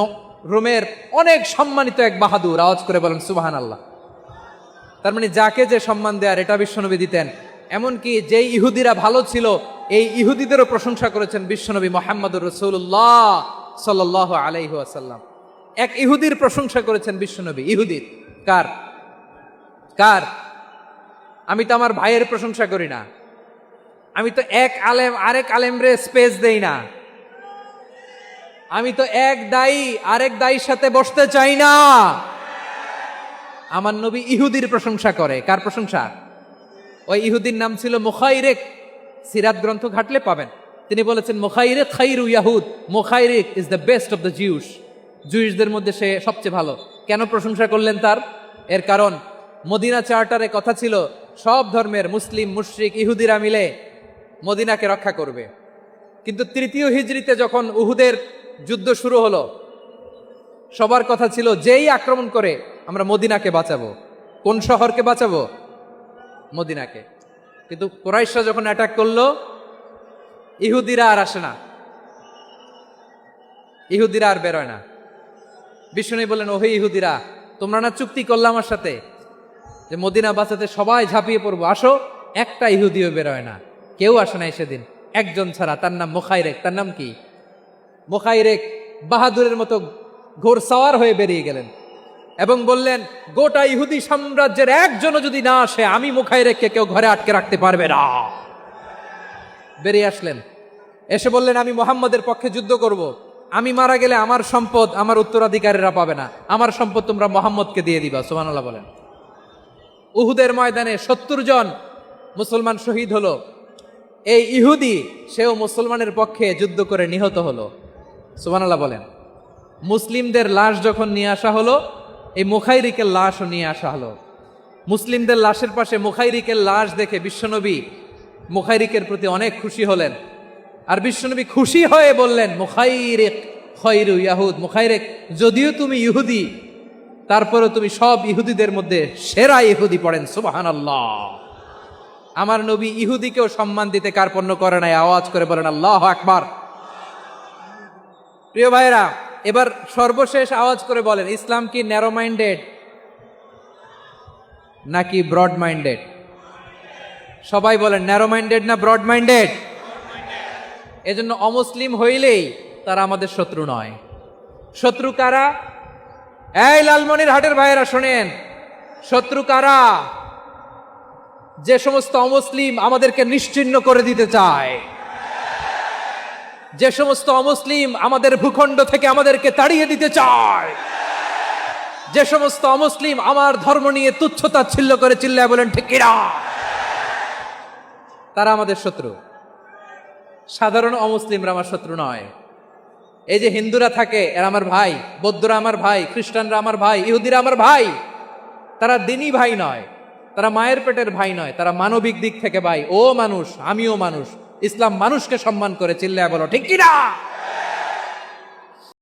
রোমের অনেক সম্মানিত এক বাহাদুর। আওয়াজ করে বলেন সুবহানাল্লাহ। তার মানে যাকে যে সম্মান দেয়ার, এটা বিশ্বনবী দিতেন। এমনকি যেই ইহুদিরা ভালো ছিল, এই ইহুদিদেরও প্রশংসা করেছেন বিশ্বনবী মুহাম্মদুর রাসূলুল্লাহ সাল্লাল্লাহু আলাইহি ওয়াসাল্লাম। এক ইহুদির প্রশংসা করেছেন বিশ্বনবী। ইহুদির কার? কার? আমি তো আমার ভাইয়ের প্রশংসা করি না, আমি তো এক আলেম আরেক আলেমরে স্পেস দেই না, আমি তো এক দায়ী আরেক দায়ীর সাথে বসতে চাই না। আমার নবী ইহুদির প্রশংসা করে। কার প্রশংসা? ওই ইহুদির নাম ছিল মুখাইরিক। সিরাত গ্রন্থ ঘাটলে পাবেন। তিনি বলেছেন, মুখাইরিক খাইরু ইয়াহুদ, Mukhayriq is the best of the Jews. জুইশদের মধ্যে সে সবচেয়ে ভালো। কেন প্রশংসা করলেন তার? এর কারণ মদিনা চার্টারে কথা ছিল, সব ধর্মের মুসলিম মুশরিক ইহুদিরা মিলে মদিনাকে রক্ষা করবে। কিন্তু তৃতীয় হিজরিতে যখন উহুদের যুদ্ধ শুরু হলো, সবার কথা ছিল যেই আক্রমণ করে আমরা মদিনাকে বাঁচাবো। কোন শহরকে বাঁচাবো? মদিনাকে। কিন্তু কুরাইশরা যখন অ্যাটাক করলো, ইহুদিরা আর আসে না, ইহুদিরা আর বেরোয় না। বিষ্ণু বললেন, ওহে ইহুদিরা, তোমরা না চুক্তি করলে আমার সাথে যে মদিনা বাঁচাতে সবাই ঝাঁপিয়ে পড়বো, আসো। একটা ইহুদিও বেরোয় না, কেউ আসে নাই সেদিন, একজন ছাড়া। তার নাম মুখাইরেক। তার নাম কি? মুখাইরেক বাহাদুরের মতো ঘোড়সাওয়ার হয়ে বেরিয়ে গেলেন এবং বললেন, গোটা ইহুদি সাম্রাজ্যের একজনও যদি না আসে, আমি মুখাইরেককে কেউ ঘরে আটকে রাখতে পারবে না। বেরিয়ে আসলেন, এসে বললেন, আমি মুহাম্মদের পক্ষে যুদ্ধ করব। আমি মারা গেলে আমার সম্পদ আমার উত্তরাধিকারীরা পাবে না, আমার সম্পদ তোমরা মুহাম্মদকে দিয়ে দিবা। সুবহানাল্লাহ বলেন। উহুদের ময়দানে 70 জন মুসলমান শহীদ হলো। এই ইহুদি, সেও মুসলমানের পক্ষে যুদ্ধ করে নিহত হলো। সুবহানাল্লাহ বলেন। মুসলিমদের লাশ যখন নিয়ে আসা হলো, এই মুখাইরিকের লাশও নিয়ে আসা হলো। মুসলিমদের লাশের পাশে মুখাইরিকের লাশ দেখে বিশ্বনবী মুখাইরিকের প্রতি অনেক খুশি হলেন। আর বিশ্বনবী খুশি হয়ে বললেন, মুখাইরিক খয়রু ইয়াহুদ। মুখাইরিক, যদিও তুমি ইহুদি, তারপরে তুমি সব ইহুদিদের মধ্যে সেরা ইহুদি। পড়েন সুবহানাল্লাহ। আমার নবী ইহুদিকেও সম্মান দিতে কার্পণ্য করে নাই। আওয়াজ করে বলেন আল্লাহু আকবার। প্রিয় ভাইরা, এবার সর্বশেষ আওয়াজ করে বলেন, ইসলাম কি ন্যারো মাইন্ডেড নাকি ব্রড মাইন্ডেড? সবাই বলেন, ন্যারো মাইন্ডেড না ব্রড মাইন্ডেড? এজন্য অমুসলিম হইলেই তারা আমাদের শত্রু নয়। শত্রু কারা? এই লালমনির হাটের ভাইয়েরা শোনেন, শত্রু কারা? যে সমস্ত অমুসলিম আমাদেরকে নিশ্চিহ্ন করে দিতে চায়, যে সমস্ত অমুসলিম আমাদের ভূখণ্ড থেকে আমাদেরকে তাড়িয়ে দিতে চায়, যে সমস্ত অমুসলিম আমার ধর্ম নিয়ে তুচ্ছতাচ্ছিল্য করে চিল্লায় বলেন ঠিক কিনা, তারা আমাদের শত্রু। সাধারণ অমুসলিমরা আমার শত্রু নয়। এই যে হিন্দুরা থাকে, এরা আমার ভাই, বৌদ্ধরা আমার ভাই, খ্রিস্টানরা আমার ভাই, ইহুদিরা আমার ভাই। তারা দিনই ভাই নয়, তারা মায়ের পেটের ভাই নয়, তারা মানবিক দিক থেকে ভাই। ও মানুষ, আমিও মানুষ। ইসলাম মানুষকে সম্মান করে, চিল্লায় বলো ঠিক কিনা।